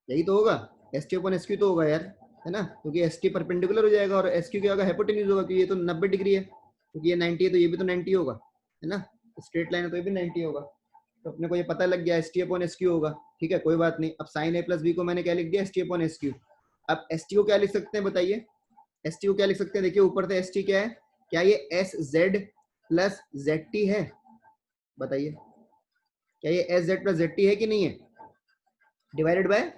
यही तो होगा, S T upon S Q तो होगा यार, है ना, क्योंकि एस टी परपेंडिकुलर हो जाएगा और एस क्यू क्या होगा, हाइपोटेन्यूज होगा, क्योंकि ये तो 90 डिग्री है, क्योंकि ये 90 है तो ये भी तो 90 होगा, है ना, स्ट्रेट लाइन है तो ये भी 90 होगा। तो अपने को ये पता लग गया, S T upon S Q होगा, ठीक है, कोई बात नहीं। अब साइन ए प्लस बी को मैंने क्या लिख दिया, S T upon S Q. अब एस टी को क्या लिख सकते हैं बताइए, एस टी को क्या लिख सकते हैं, देखिए ऊपर से एस टी क्या है, क्या ये S Z plus Z T है, बताइए, क्या ये S Z plus Z T है कि नहीं है, डिवाइडेड बाय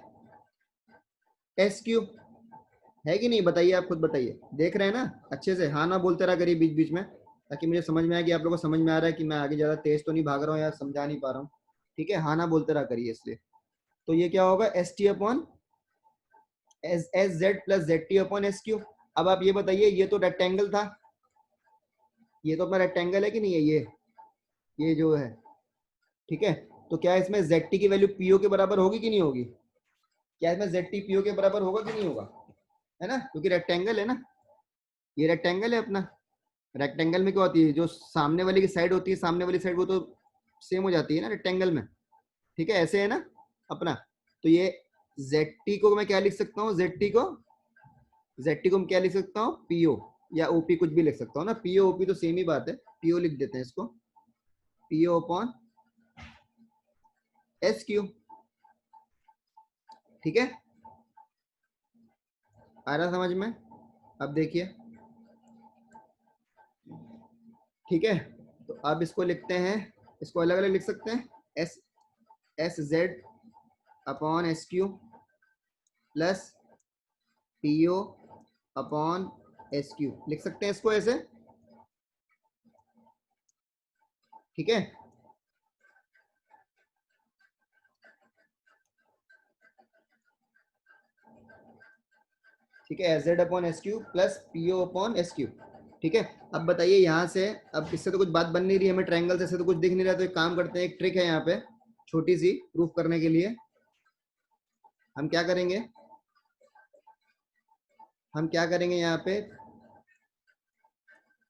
एस क्यू, है कि नहीं, बताइए, आप खुद बताइए, देख रहे हैं ना अच्छे से, हाँ ना बोलते रहा करिए बीच बीच में, ताकि मुझे समझ में आए कि आप लोगों को समझ में आ रहा है कि मैं आगे ज्यादा तेज तो नहीं भाग रहा हूँ या समझा नहीं पा रहा हूँ, ठीक है, हाँ ना बोलते रहा करिए इसलिए। तो ये क्या होगा, S T upon S Z plus Z T upon S Q. अब आप ये बताइए, ये तो रेक्टेंगल था, ये तो अपना रेक्टेंगल है कि नहीं है, ये जो है, ठीक है। तो क्या इसमें जेड टी की वैल्यू पीओ के बराबर होगी कि नहीं होगी, क्या इसमें जेड टी पीओ के बराबर होगा कि नहीं होगा, है ना, क्योंकि रेक्टेंगल है ना, ये रेक्टेंगल है अपना। रेक्टेंगल में क्या होती है, जो सामने वाली की साइड होती है, सामने वाली साइड वो तो सेम हो जाती है ना रेक्टेंगल में, ठीक है, ऐसे है ना अपना। तो ये जेड को मैं क्या लिख सकता हूँ, जेड को मैं क्या लिख सकता हूँ, पीओ या ओपी, कुछ भी लिख सकता हूँ ना, पीओ ओपी तो सेम ही बात है, पीओ लिख देते हैं इसको, पीओ अपॉन एस क्यू, ठीक है, आ रहा समझ में। अब देखिए, ठीक है, तो अब इसको लिखते हैं, इसको अलग अलग लिख सकते हैं, S S Z upon S Q plus PO upon S Q, लिख सकते हैं इसको ऐसे, ठीक है। ठीक है, S Z upon S Q plus PO upon S Q, ठीक है। अब बताइए यहाँ से, अब इससे तो कुछ बात बन नहीं रही हमें, ट्रायंगल से तो कुछ दिख नहीं रहा, तो एक काम करते हैं, एक ट्रिक है यहाँ पे छोटी सी प्रूफ करने के लिए, हम क्या करेंगे, यहाँ पे,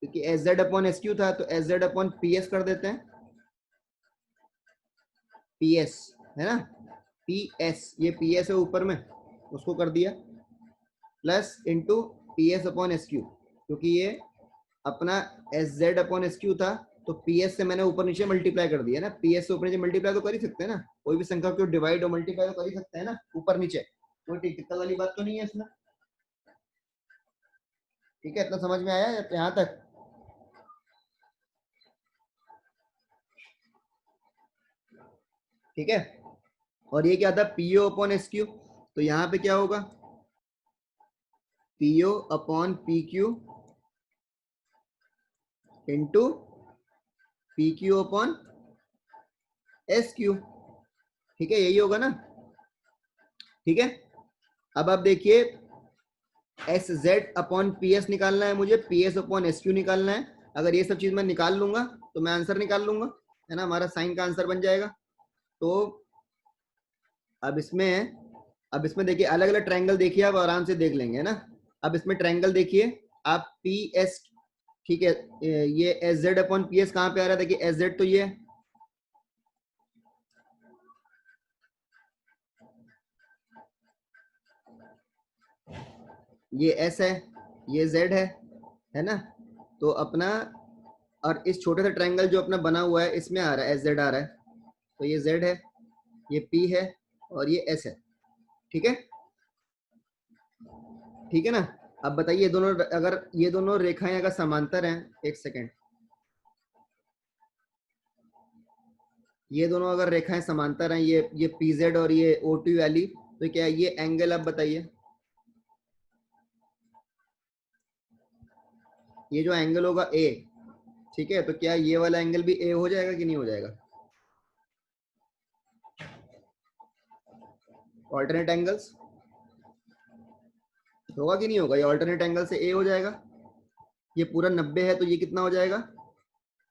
क्योंकि S Z upon S Q था, तो S Z upon P S कर देते हैं, पी एस, है ना, पी एस, ये पी एस है ऊपर में, उसको कर दिया, plus into P S upon S Q, क्योंकि ये अपना S Z upon S Q था, तो पी एस से मैंने ऊपर नीचे मल्टीप्लाई कर दिया ना, पी एस से ऊपर नीचे मल्टीप्लाई तो कर ही सकते हैं ना, कोई भी संख्या को डिवाइड और मल्टीप्लाई तो कर ही सकते हैं ना, ऊपर नीचे, कोई दिक्कत वाली बात तो नहीं है इसमें, ठीक है, इतना समझ में आया यहाँ तक, ठीक है। और ये क्या था, पीओ अपॉन एस क्यू, तो यहाँ पे क्या होगा, PO upon P Q into P Q upon S Q, ठीक है, यही होगा ना, ठीक है। अब आप देखिए, S Z upon P S निकालना है मुझे, P S upon S Q निकालना है, अगर ये सब चीज मैं निकाल लूंगा तो मैं आंसर निकाल लूंगा, है ना, हमारा साइन का आंसर बन जाएगा। तो अब इसमें, देखिए अलग अलग ट्रायंगल देखिए, आप आराम से देख लेंगे, है ना। अब इसमें ट्रायंगल देखिए आप, पी एस, ठीक है, ये S Z upon P S कहाँ पे आ रहा है, देखिए एस जेड तो ये, ये एस है, ये जेड है ना। तो अपना, और इस छोटे से ट्रायंगल जो अपना बना हुआ है इसमें आ रहा है एस जेड आ रहा है, तो ये जेड है, ये पी है और ये एस है। ठीक है, ठीक है ना। अब बताइए ये दोनों, अगर ये दोनों रेखाएं अगर समांतर हैं, एक सेकेंड, ये दोनों अगर रेखाएं समांतर हैं, ये पी जेड और ये ओ टू वाली, तो क्या ये एंगल, आप बताइए, ये जो एंगल होगा ए, ठीक है, तो क्या ये वाला एंगल भी ए हो जाएगा कि नहीं हो जाएगा? ऑल्टरनेट एंगल्स होगा कि नहीं होगा? ये ऑल्टरनेट एंगल से ए हो जाएगा। ये पूरा 90 है तो ये कितना हो जाएगा?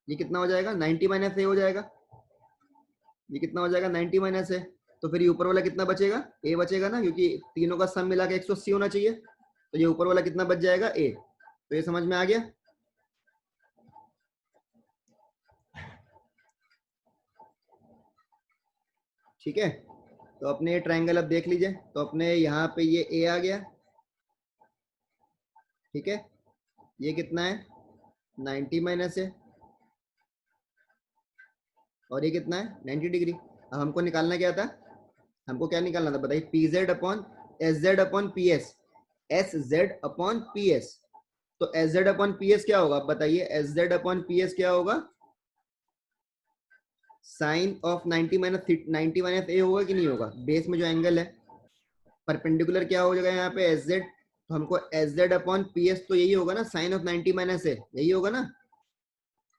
ये कितना हो जाएगा? 90 माइनस ए हो जाएगा। ये कितना हो जाएगा? 90 माइनस ए। तो फिर ये ऊपर वाला कितना बचेगा? ए बचेगा ना, क्योंकि तीनों का सम मिला के 180 होना चाहिए। तो ये ऊपर वाला कितना बच जाएगा? ए। तो ये समझ में आ गया? ठीक है, तो अपने ये ट्रायंगल अब देख लीजिए, तो अपने यहाँ पे ये ए आ गया। ठीक है, ये कितना है? 90 माइनस ए, और ये कितना है? 90 डिग्री। अब हमको निकालना क्या था? हमको क्या निकालना था बताइए? P Z upon S Z upon P S, S Z upon P S. तो S Z upon P S क्या होगा? बताइए, S Z upon P S क्या होगा? Sine of 90 minus 90 minus A होगा कि नहीं होगा? बेस में जो एंगल है, परपेंडिकुलर क्या हो जाएगा यहाँ पे? S Z. तो हमको S Z upon P S तो यही होगा ना, साइन ऑफ 90 माइनस ए, यही होगा ना।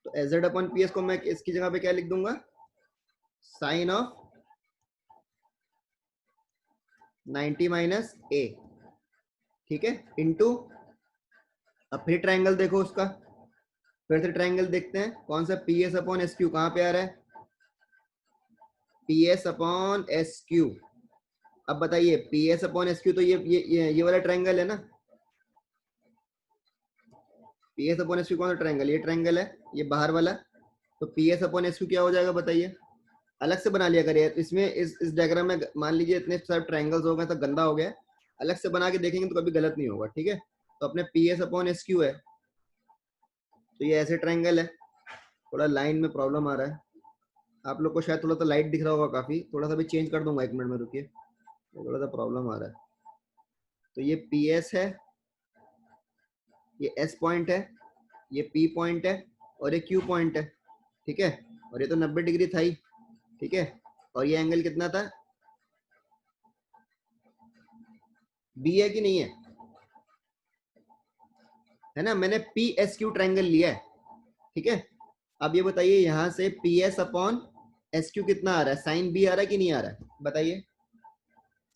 तो S Z upon P S को मैं इसकी जगह पे क्या लिख दूंगा? साइन ऑफ 90 माइनस ए। ठीक है, इंटू, अब फिर ट्रायंगल देखो उसका, फिर से ट्रायंगल देखते हैं कौन सा? P S upon S Q कहाँ पे आ रहा है? P S upon S Q. अब बताइए, P S upon S Q तो ये वाला ट्रायंगल है ना। P S upon S Q कौन सा ट्रायंगल? ये ट्रायंगल है, ये बाहर वाला। तो P S upon S Q क्या हो जाएगा बताइए? अलग से बना लिया करिए इसमें, इस डायग्राम में मान लीजिए इतने सारे ट्रायंगल्स हो गए तो गंदा हो गया, अलग से बना के देखेंगे तो कभी गलत नहीं होगा। ठीक है, तो अपने P S upon S Q है, तो ये ऐसे ट्रायंगल है। थोड़ा लाइन में प्रॉब्लम आ रहा है, आप लोग को शायद थोड़ा सा लाइट दिख रहा होगा काफी, थोड़ा सा भी चेंज कर दूंगा, 1 मिनट में रुकिए, थोड़ा सा प्रॉब्लम आ रहा है। तो ये पी एस है, ये एस पॉइंट है, ये पी पॉइंट है और ये क्यू पॉइंट है। ठीक है, और ये तो 90 डिग्री था ही। ठीक है, और ये एंगल कितना था? बी है कि नहीं है ना? मैंने पी एस क्यू ट्रायंगल लिया है। ठीक है, अब ये बताइए यहाँ से P S upon S Q कितना आ रहा है? साइन बी आ रहा है कि नहीं आ रहा है? बताइए,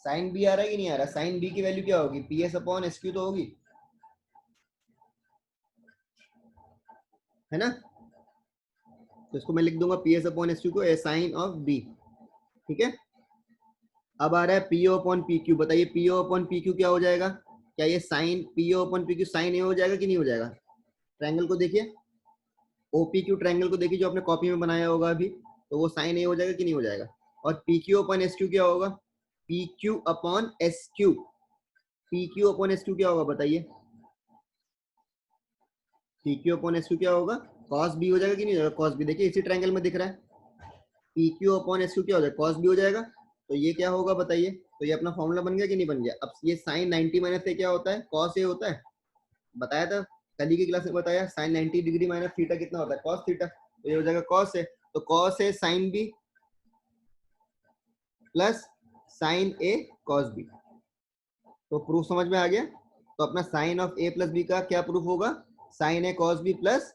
साइन बी आ रहा है कि नहीं आ रहा है? साइन बी की वैल्यू क्या होगी? P S upon S Q तो होगी, है ना। तो इसको मैं लिख दूंगा P S upon S Q को साइन ऑफ बी। ठीक है, अब आ रहा है पीओ अपॉन पी क्यू। बताइए पीओ अपॉन पी क्यू क्या हो जाएगा? क्या ये sine PO upon P Q sine A हो जाएगा कि नहीं हो जाएगा? ट्रायंगल को देखिए, ओपी क्यू ट्रायंगल को देखिए जो आपने कॉपी में बनाया होगा अभी, तो वो साइन ए हो जाएगा कि नहीं हो जाएगा? और P Q upon S Q क्या होगा? P Q upon S Q, P Q upon S Q क्या होगा बताइए? P Q upon S Q क्या होगा? कॉस बी हो जाएगा कि नहीं हो जाएगा? कॉस बी देखिए इसी ट्रायंगल में दिख रहा है, P Q upon S Q क्या हो जाएगा? कॉस बी हो जाएगा। तो ये क्या होगा बताइए? तो ये अपना फॉर्मूला बन गया कि नहीं बन गया? अब ये साइन 90 माइनस से क्या होता है? कॉस ए होता है, बताया था कल ही की क्लास में, बताया साइन 90 डिग्री माइनस थीटा कितना होता है? Cos theta. तो ये हो जाएगा कॉस ए, तो cos A sine B plus sine A cos B. तो प्रूफ समझ में आ गया? तो अपना sine of A plus B का क्या प्रूफ होगा? Sine A cos B plus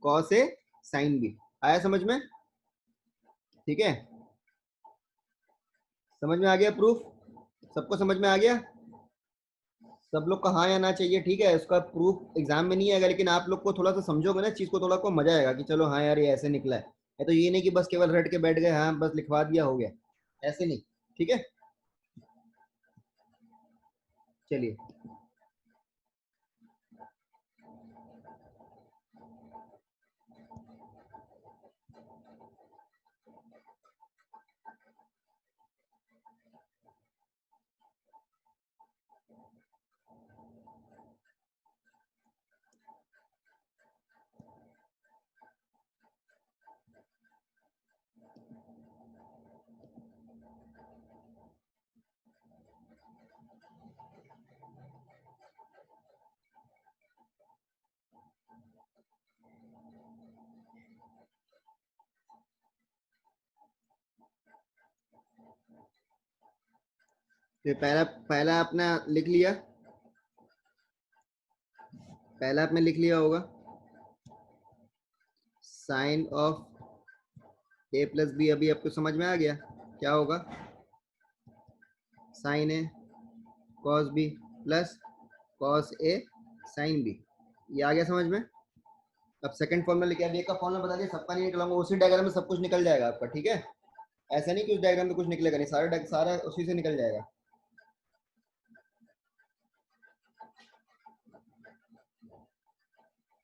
cos A sine B. आया समझ में? ठीक है, समझ में आ गया प्रूफ? सबको समझ में आ गया? सब लोग का हाँ या ना चाहिए। ठीक है, उसका प्रूफ एग्जाम में नहीं आएगा, लेकिन आप लोग को थोड़ा सा समझोगे ना चीज को, थोड़ा को मजा आएगा कि चलो हाँ यार ये ऐसे निकला है तो ये नहीं कि बस केवल रट के बैठ गए, हाँ बस लिखवा दिया हो गया, ऐसे नहीं। ठीक है, चलिए। तो पहला पहला आपने लिख लिया, पहला आपने लिख लिया होगा sine of A plus B. अभी आपको समझ में आ गया क्या होगा, sine A cos B plus cos A sine B. ये आ गया समझ में। अब सेकंड फॉर्मूला लिखा है, का फॉर्मूला बता दिया, सबका नहीं निकलाऊंगा, उसी डायग्राम में सब कुछ निकल जाएगा आपका, ठीक है। ऐसा नहीं कि उस डायग्राम में कुछ निकलेगा नहीं, सारा उसी से निकल जाएगा।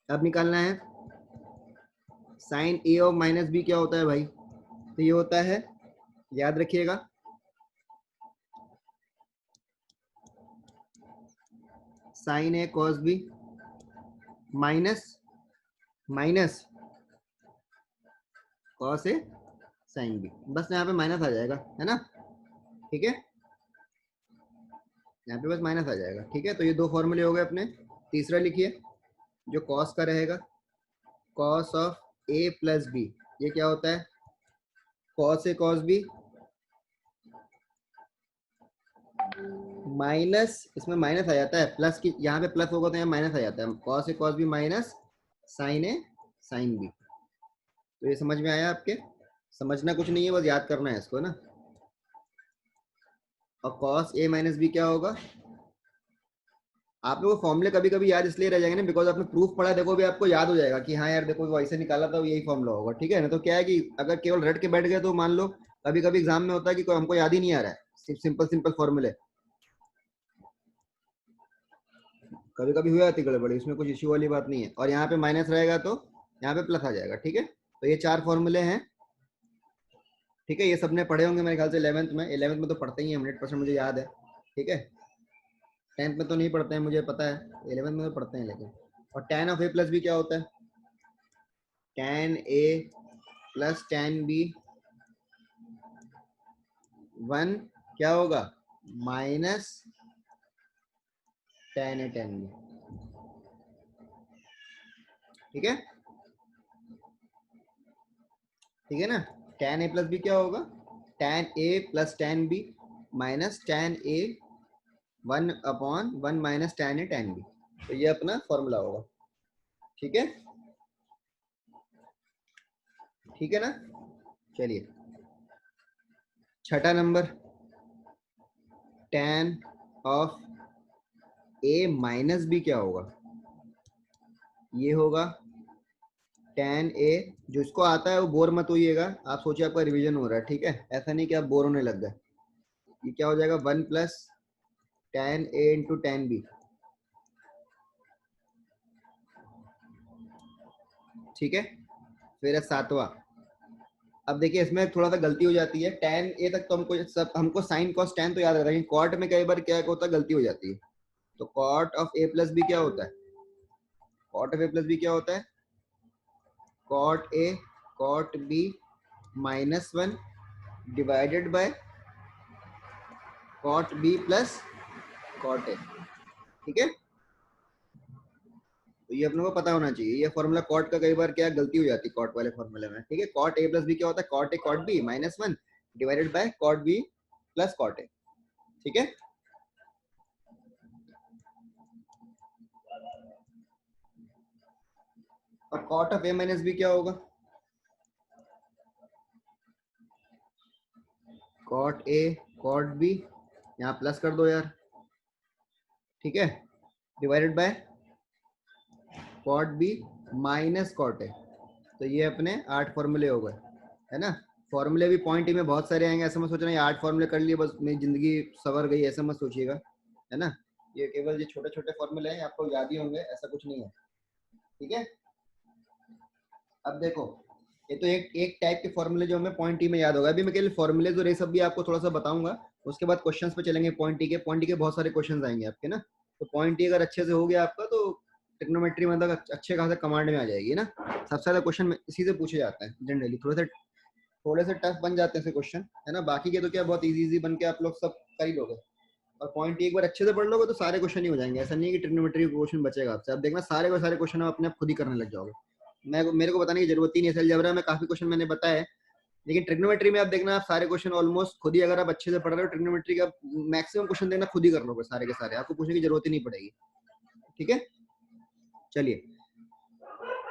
अब निकालना है साइन ए और माइनस बी क्या होता है भाई, तो ये होता है, याद रखिएगा, sine A cos B minus minus cos A sine B. बस यहाँ पे माइनस आ जाएगा, है ना, ठीक है, यहाँ पे बस माइनस आ जाएगा, ठीक है। तो ये दो फॉर्मूले हो गए अपने। तीसरा लिखिए जो कॉस का रहेगा, cos of A plus B, ये क्या होता है, cos A cos B minus, इसमें माइनस आ जाता है, प्लस की यहाँ पे प्लस होगा तो यहाँ माइनस आ जाता है, cos A cos B minus sign A sine B. तो ये समझ में आया आपके, समझना कुछ नहीं है, बस याद करना है इसको ना। और कॉस ए माइनस बी क्या होगा, आप लोगों को फॉर्मूले कभी कभी याद इसलिए रह जाएंगे ना, बिकॉज आपने प्रूफ पढ़ा, देखो भी आपको याद हो जाएगा कि हाँ यार देखो वो ऐसे निकाला था, यही फॉर्मूला होगा, ठीक है ना। तो क्या है कि अगर केवल रट के बैठ गए तो मान लो कभी कभी एग्जाम में होता है कि कोई हमको याद ही नहीं आ रहा है, सिर्फ सिंपल सिंपल फॉर्मूले, कभी कभी हुआ जाती गड़बड़ी, उसमें कुछ इश्यू वाली बात नहीं है। और यहाँ पे माइनस रहेगा तो यहाँ पे प्लस आ जाएगा, ठीक है। तो ये चार फॉर्मूले हैं, ठीक है, ये सबने पढ़े होंगे मेरे ख्याल से 11th में, 11th में तो पढ़ते ही हैं 100%, मुझे याद है, ठीक है। 10th में तो नहीं पढ़ते हैं मुझे पता है, 11th में तो पढ़ते हैं लेकिन। और tan of A plus B क्या होता है, tan A plus tan B 1 क्या होगा, minus tan A tan B, ठीक है, ठीक है ना। tan ए प्लस बी क्या होगा, tan A plus tan B minus tan A 1/1 minus tan A tan B. तो ये अपना फॉर्मूला होगा, ठीक है, ठीक है ना। चलिए छठा नंबर, tan of A minus B क्या होगा, ये होगा tan ए, जो इसको आता है वो बोर मत होइएगा, आप सोचिए आपका रिवीजन हो रहा है, ठीक है, ऐसा नहीं कि आप बोर होने लग गए। ये क्या हो जाएगा, 1 प्लस tan ए इंटू tan बी, ठीक है। फिर है सातवां, अब देखिए इसमें थोड़ा सा गलती हो जाती है, tan ए तक तो हमको साइन कॉस tan तो याद रहता है, लेकिन कॉट में कई बार क्या होता है, गलती हो जाती है। तो cot of A plus B क्या होता है, cot of A plus B क्या होता है, cot A cot B -1 divided by cot B plus cot A, ठीक है। तो ये अपने को पता होना चाहिए, ये फॉर्मूला कॉट का कई बार क्या गलती हो जाती है कॉट वाले फॉर्मूले में, ठीक है। कॉट ए प्लस बी क्या होता है, cot A cot B -1 divided by cot B plus cot A, ठीक है। और cot of A minus B क्या होगा, कॉट ए कॉट बी, यहाँ प्लस कर दो यार, ठीक है, divided by cot B minus cot A. तो ये अपने 8 फॉर्मूले हो गए, है ना। फॉर्मूले भी पॉइंट में बहुत सारे आएंगे, ऐसा मत सोचना ये 8 फॉर्मूले कर लिए बस मेरी जिंदगी सवर गई, ऐसा मत सोचिएगा, है ना। ये केवल ये छोटे छोटे फॉर्मूले हैं, आपको याद ही होंगे, ऐसा कुछ नहीं है, ठीक है। अब देखो ये तो एक एक टाइप के फॉर्मूले जो हमें पॉइंट टी में याद होगा। अभी मैं केवल फॉर्मूले और ये सब भी आपको थोड़ा सा बताऊंगा, उसके बाद क्वेश्चंस पे चलेंगे। पॉइंट टी के बहुत सारे क्वेश्चंस आएंगे आपके ना। तो पॉइंट टी अगर अच्छे से हो गया आपका तो ट्रिग्नोमेट्री मतलब अच्छे खासे कमांड में आ जाएगी ना। सबसे ज्यादा क्वेश्चन इसी से पूछे जाते हैं जनरली, थोड़े से टफ बन जाते हैं क्वेश्चन, है ना। बाकी के तो क्या बहुत इजी बन के आप लोग सब कर ही लोगे। और पॉइंट एक बार अच्छे से पढ़ लोगे तो सारे क्वेश्चन ही हो जाएंगे, ऐसा नहीं है कि ट्रिग्नोमेट्री क्वेश्चन बचेगा आपसे। आप देखना सारे के सारे क्वेश्चन आप अपने आप खुद ही करने लग जाओगे, मेरे को बताने की जरूरत ही नहीं है। अलजेब्रा में काफी क्वेश्चन मैंने बताया लेकिन ट्रिग्नोमेट्री में आप देखना, आप सारे क्वेश्चन ऑलमोस्ट खुद ही, अगर आप अच्छे से पढ़ रहे हो ट्रिग्नोमेट्री का मैक्सिमम क्वेश्चन देखना खुद ही कर लोगे सारे के सारे, आपको पूछने की जरूरत ही नहीं पड़ेगी। ठीक है, चलिए,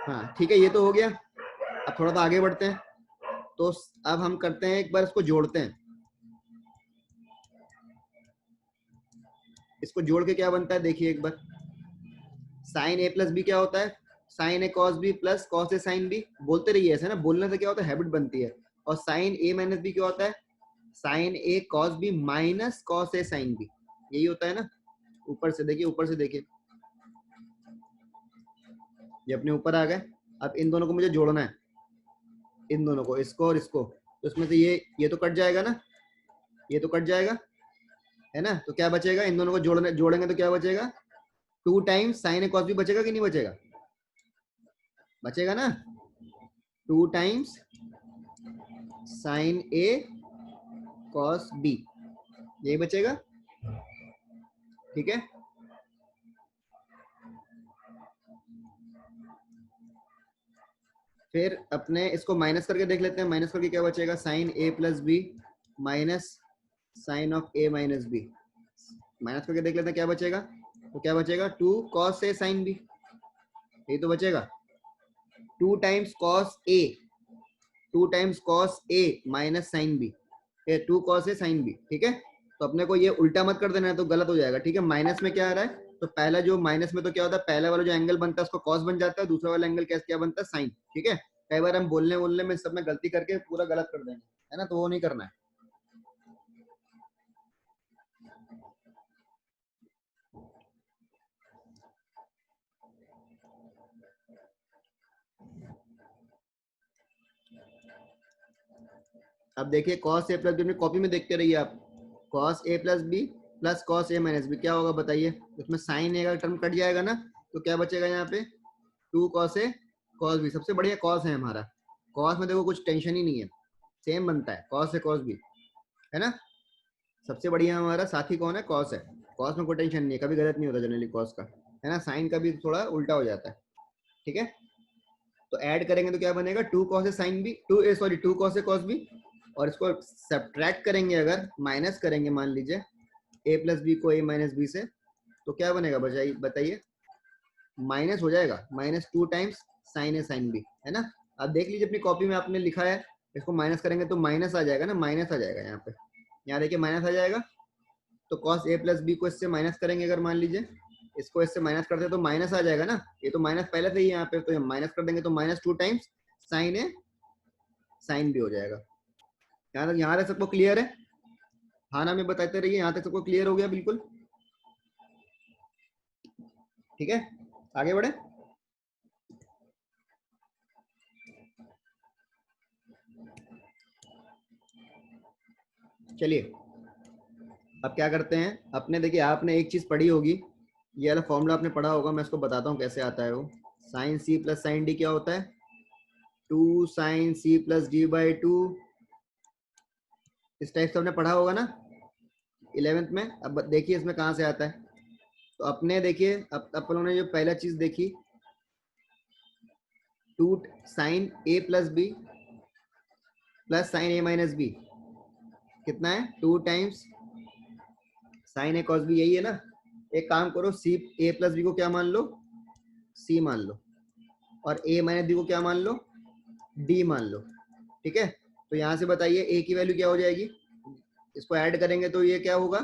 हाँ ठीक है, ये तो हो गया। अब थोड़ा सा आगे बढ़ते हैं। तो अब हम करते हैं, एक बार इसको जोड़ते हैं। इसको जोड़ के क्या बनता है देखिए एक बार। साइन ए प्लस बी क्या होता है? Sign A cos B plus cos A sine B. बोलते रहिए ऐसे ना, बोलने से क्या होता है, हैबिट बनती है। और साइन ए माइनस बी क्या होता है? Sign A cos B minus cos A sine B, यही होता है ना। ऊपर से देखिए, ऊपर से देखिए, ये अपने ऊपर आ गए। अब इन दोनों को मुझे जोड़ना है, इन दोनों को, इसको और इसको। तो इसमें से ये तो कट जाएगा ना, ये तो कट जाएगा, है ना। तो क्या बचेगा, इन दोनों को जोड़ेंगे तो क्या बचेगा? 2 times sine A cos B बचेगा कि नहीं बचेगा? बचेगा ना, 2 times sine A cos B, यही बचेगा। ठीक है, फिर अपने इसको माइनस करके देख लेते हैं। माइनस करके क्या बचेगा? Sine A plus B minus sine of A minus B. Minus करके देख लेते हैं क्या बचेगा। तो क्या बचेगा? 2 कॉस ए साइन बी, यही तो बचेगा। 2 times cos A, 2 times cos A minus sine B, 2 cos A sine B. ठीक है, तो अपने को ये उल्टा मत कर देना है, तो गलत हो जाएगा। ठीक है, माइनस में क्या आ रहा है, तो पहला जो माइनस में तो क्या होता है, पहला वाला जो एंगल बनता है उसको कॉस बन जाता है, दूसरा वाला एंगल कैसे क्या बनता है, साइन। ठीक है, कई बार हम बोलने में सब में गलती करके पूरा गलत कर देंगे, है ना, तो वो नहीं करना है। अब देखिए cos A plus B, copy में देखते रहिए आप। Cos A plus B plus cos A minus B क्या होगा बताइए। इसमें साइन ए का टर्म कट जाएगा ना, तो क्या बचेगा यहाँ पे? 2 कॉस ए कॉस बी। सबसे बढ़िया कॉस है हमारा, कॉस में देखो कुछ टेंशन ही नहीं है, सेम बनता है कॉस से कॉस भी, है ना। सबसे बढ़िया हमारा साथी कौन है? कॉस है। कॉस में कोई टेंशन नहीं है, कभी गलत नहीं होता जनरली कॉस का, है ना। साइन का भी थोड़ा उल्टा हो जाता है। ठीक है, तो ऐड करेंगे तो क्या बनेगा? 2 cos A sine B, 2 cos A cos B. और इसको सब्ट्रैक्ट करेंगे, अगर माइनस करेंगे मान लीजिए ए प्लस बी को ए माइनस बी से, तो क्या बनेगा बताइए? माइनस हो जाएगा, -2 times sine A sine B, है ना। अब देख लीजिए अपनी कॉपी में आपने लिखा है, इसको माइनस करेंगे तो माइनस आ जाएगा ना, माइनस आ जाएगा यहाँ पे, यहाँ देखिए माइनस आ जाएगा। तो कॉस ए प्लस बी को इससे माइनस करेंगे, अगर मान लीजिए इसको इससे माइनस करते हैं तो माइनस आ जाएगा ना, ये तो माइनस पहले से ही यहाँ पे, तो माइनस कर देंगे तो -2 times sine A sine B हो जाएगा। यहाँ तक सबको क्लियर है? हाँ ना, मैं बताते रहिए, यहाँ तक सबको क्लियर हो गया बिल्कुल। ठीक है, आगे बढ़े। चलिए अब क्या करते हैं अपने, देखिए आपने एक चीज पढ़ी होगी, ये वाला फॉर्मूला आपने पढ़ा होगा, मैं इसको बताता हूँ कैसे आता है वो। Sine C plus sine D क्या होता है? 2 sine C plus D by 2, इस टाइप से आपने पढ़ा होगा ना 11th में। अब देखिए इसमें कहाँ से आता है। तो अपने देखिए, अब अपन ने जो पहला चीज देखी, 2 sign A plus B plus sine A minus B, कितना है? 2 times sine A cos B, यही है ना। एक काम करो, सी ए प्लस बी को क्या मान लो? सी मान लो, और ए माइनस बी को क्या मान लो? डी मान लो। ठीक है, तो यहाँ से बताइए ए की वैल्यू क्या हो जाएगी? इसको ऐड करेंगे तो ये क्या होगा?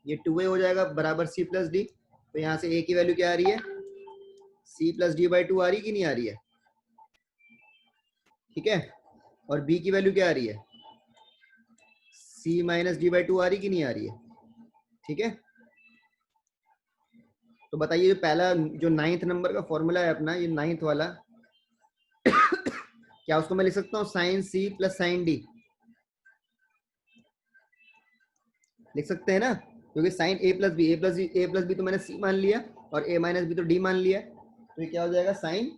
ये 2a हो जाएगा बराबर सी प्लस डी। तो यहाँ से a की वैल्यू क्या आ रही है? सी प्लस डी बाई 2 आ रही कि नहीं आ रही है? ठीक है, और b की वैल्यू क्या आ रही है? सी माइनस डी बाई 2 आ रही कि नहीं आ रही है? ठीक है, तो बताइए जो पहला जो 9th नंबर का फॉर्मूला है अपना, ये 9th वाला क्या उसको मैं लिख सकता हूँ sine C plus sine D? लिख सकते हैं ना, क्योंकि sine A plus B, A plus B तो मैंने सी मान लिया, और ए माइनस बी तो डी मान लिया। तो ये क्या हो जाएगा? Sine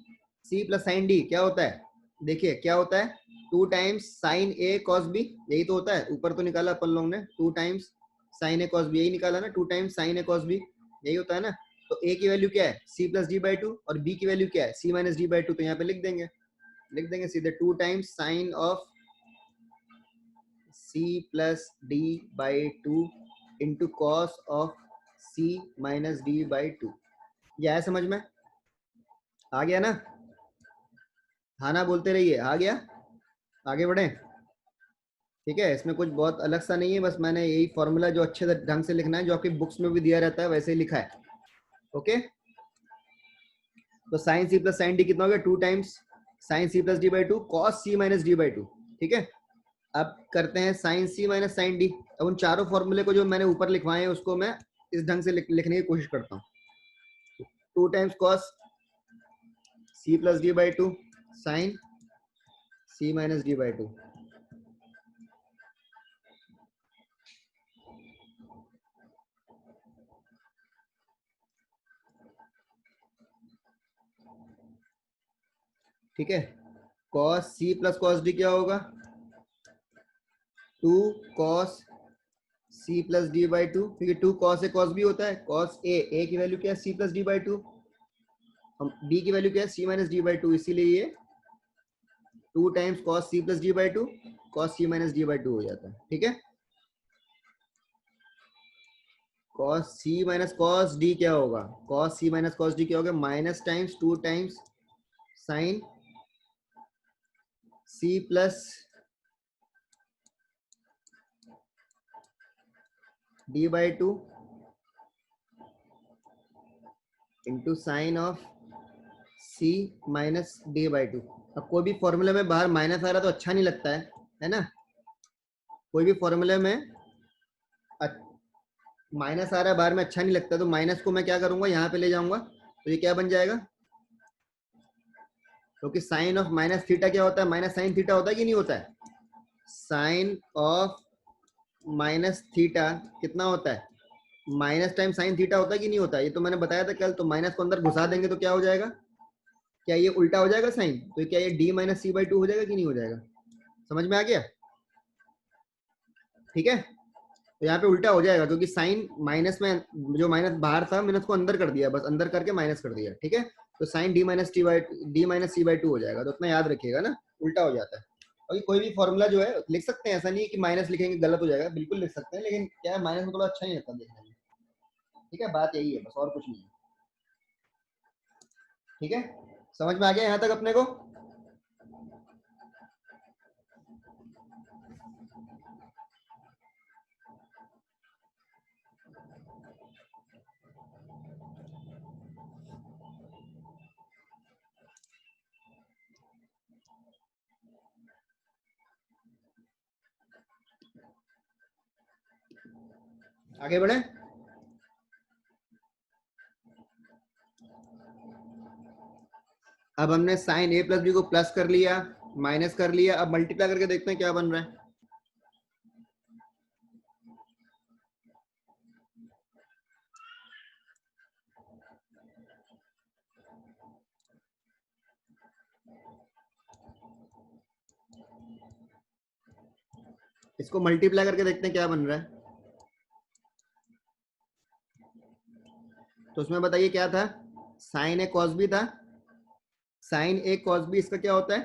C plus sine D क्या होता है? देखिए क्या होता है, 2 times sine A cos B, यही तो होता है। ऊपर तो निकाला अपन लोग ने 2 times sine A cos B, यही निकाला ना, 2 times sine A cos B, यही होता है ना। तो ए की वैल्यू क्या है? सी प्लस डी बाई 2, और बी की वैल्यू क्या है? सी माइनस डी बाई 2, तो यहाँ पे लिख देंगे, लिख देंगे सीधे 2 times sign of c plus D by 2 into cos of c minus D by 2। ये आया समझ में? आ गया ना? हाँ ना बोलते रहिए, आ गया? आगे बढ़े। ठीक है, इसमें कुछ बहुत अलग सा नहीं है, बस मैंने यही फॉर्मूला जो अच्छे ढंग से लिखना है, जो आपकी बुक्स में भी दिया रहता है वैसे ही लिखा है। ओके, तो sine C plus sine D कितना हो गया? 2 times sine C plus D by 2 cos C minus D by 2। ठीक है, अब करते हैं sine C minus sine D. अब उन चारों फॉर्मूले को जो मैंने ऊपर लिखवाए हैं उसको मैं इस ढंग से लिखने की कोशिश करता हूँ। 2 times cos C plus D by 2 sine C minus D by 2। ठीक है, cos C plus cos D क्या होगा? 2 cos C plus D by 2, क्योंकि 2 कॉस ए कॉस बी होता है। कॉस ए की वैल्यू क्या है? C plus D by 2। हम बी की वैल्यू क्या है? सी माइनस डी बाई 2, इसीलिए ये 2 times cos C plus D by 2 cos C minus D by 2 हो जाता है। ठीक है, cos C minus cos D क्या होगा? Cos C minus cos D क्या होगा? Minus times 2 times sine C plus D by 2 into sine of C minus D by 2। अब कोई भी फॉर्मूले में बाहर माइनस आ रहा तो अच्छा नहीं लगता है ना? कोई भी फॉर्मूले में माइनस आ रहा है बाहर में, अच्छा नहीं लगता, तो माइनस को मैं क्या करूंगा? यहाँ पे ले जाऊंगा, तो ये क्या बन जाएगा? क्योंकि साइन ऑफ माइनस थीटा क्या होता है? माइनस साइन थीटा होता है कि नहीं होता है? साइन ऑफ माइनस थीटा कितना होता है? माइनस टाइम साइन थीटा होता है कि नहीं होता है? ये तो मैंने बताया था कल। तो माइनस को अंदर घुसा देंगे तो क्या हो जाएगा? क्या ये उल्टा हो जाएगा साइन? तो क्या ये डी माइनस सी बाई 2 हो जाएगा कि नहीं हो जाएगा? समझ में आ गया? ठीक है, तो यहाँ पे उल्टा हो जाएगा, क्योंकि साइन माइनस में, जो माइनस बाहर था मैंने उसको अंदर कर दिया, बस अंदर करके माइनस कर दिया। ठीक है, तो sine D minus C by 2 हो जाएगा। तो उतना याद रखिएगा ना, उल्टा हो जाता है। और कोई भी फॉर्मूला जो है लिख सकते हैं, ऐसा नहीं है कि माइनस लिखेंगे गलत हो जाएगा, बिल्कुल लिख सकते हैं, लेकिन क्या है, माइनस में थोड़ा अच्छा नहीं लगता देखने में। ठीक है, बात यही है बस, और कुछ नहीं है। ठीक है, समझ में आ गया यहाँ तक अपने को? आगे बढ़े। अब हमने साइन ए प्लस बी को प्लस कर लिया, माइनस कर लिया, अब मल्टीप्लाई करके देखते हैं क्या बन रहा है। इसको मल्टीप्लाई करके देखते हैं क्या बन रहा है। तो उसमें बताइए क्या था? साइन ए कॉस बी था। साइन ए कॉस बी इसका क्या होता है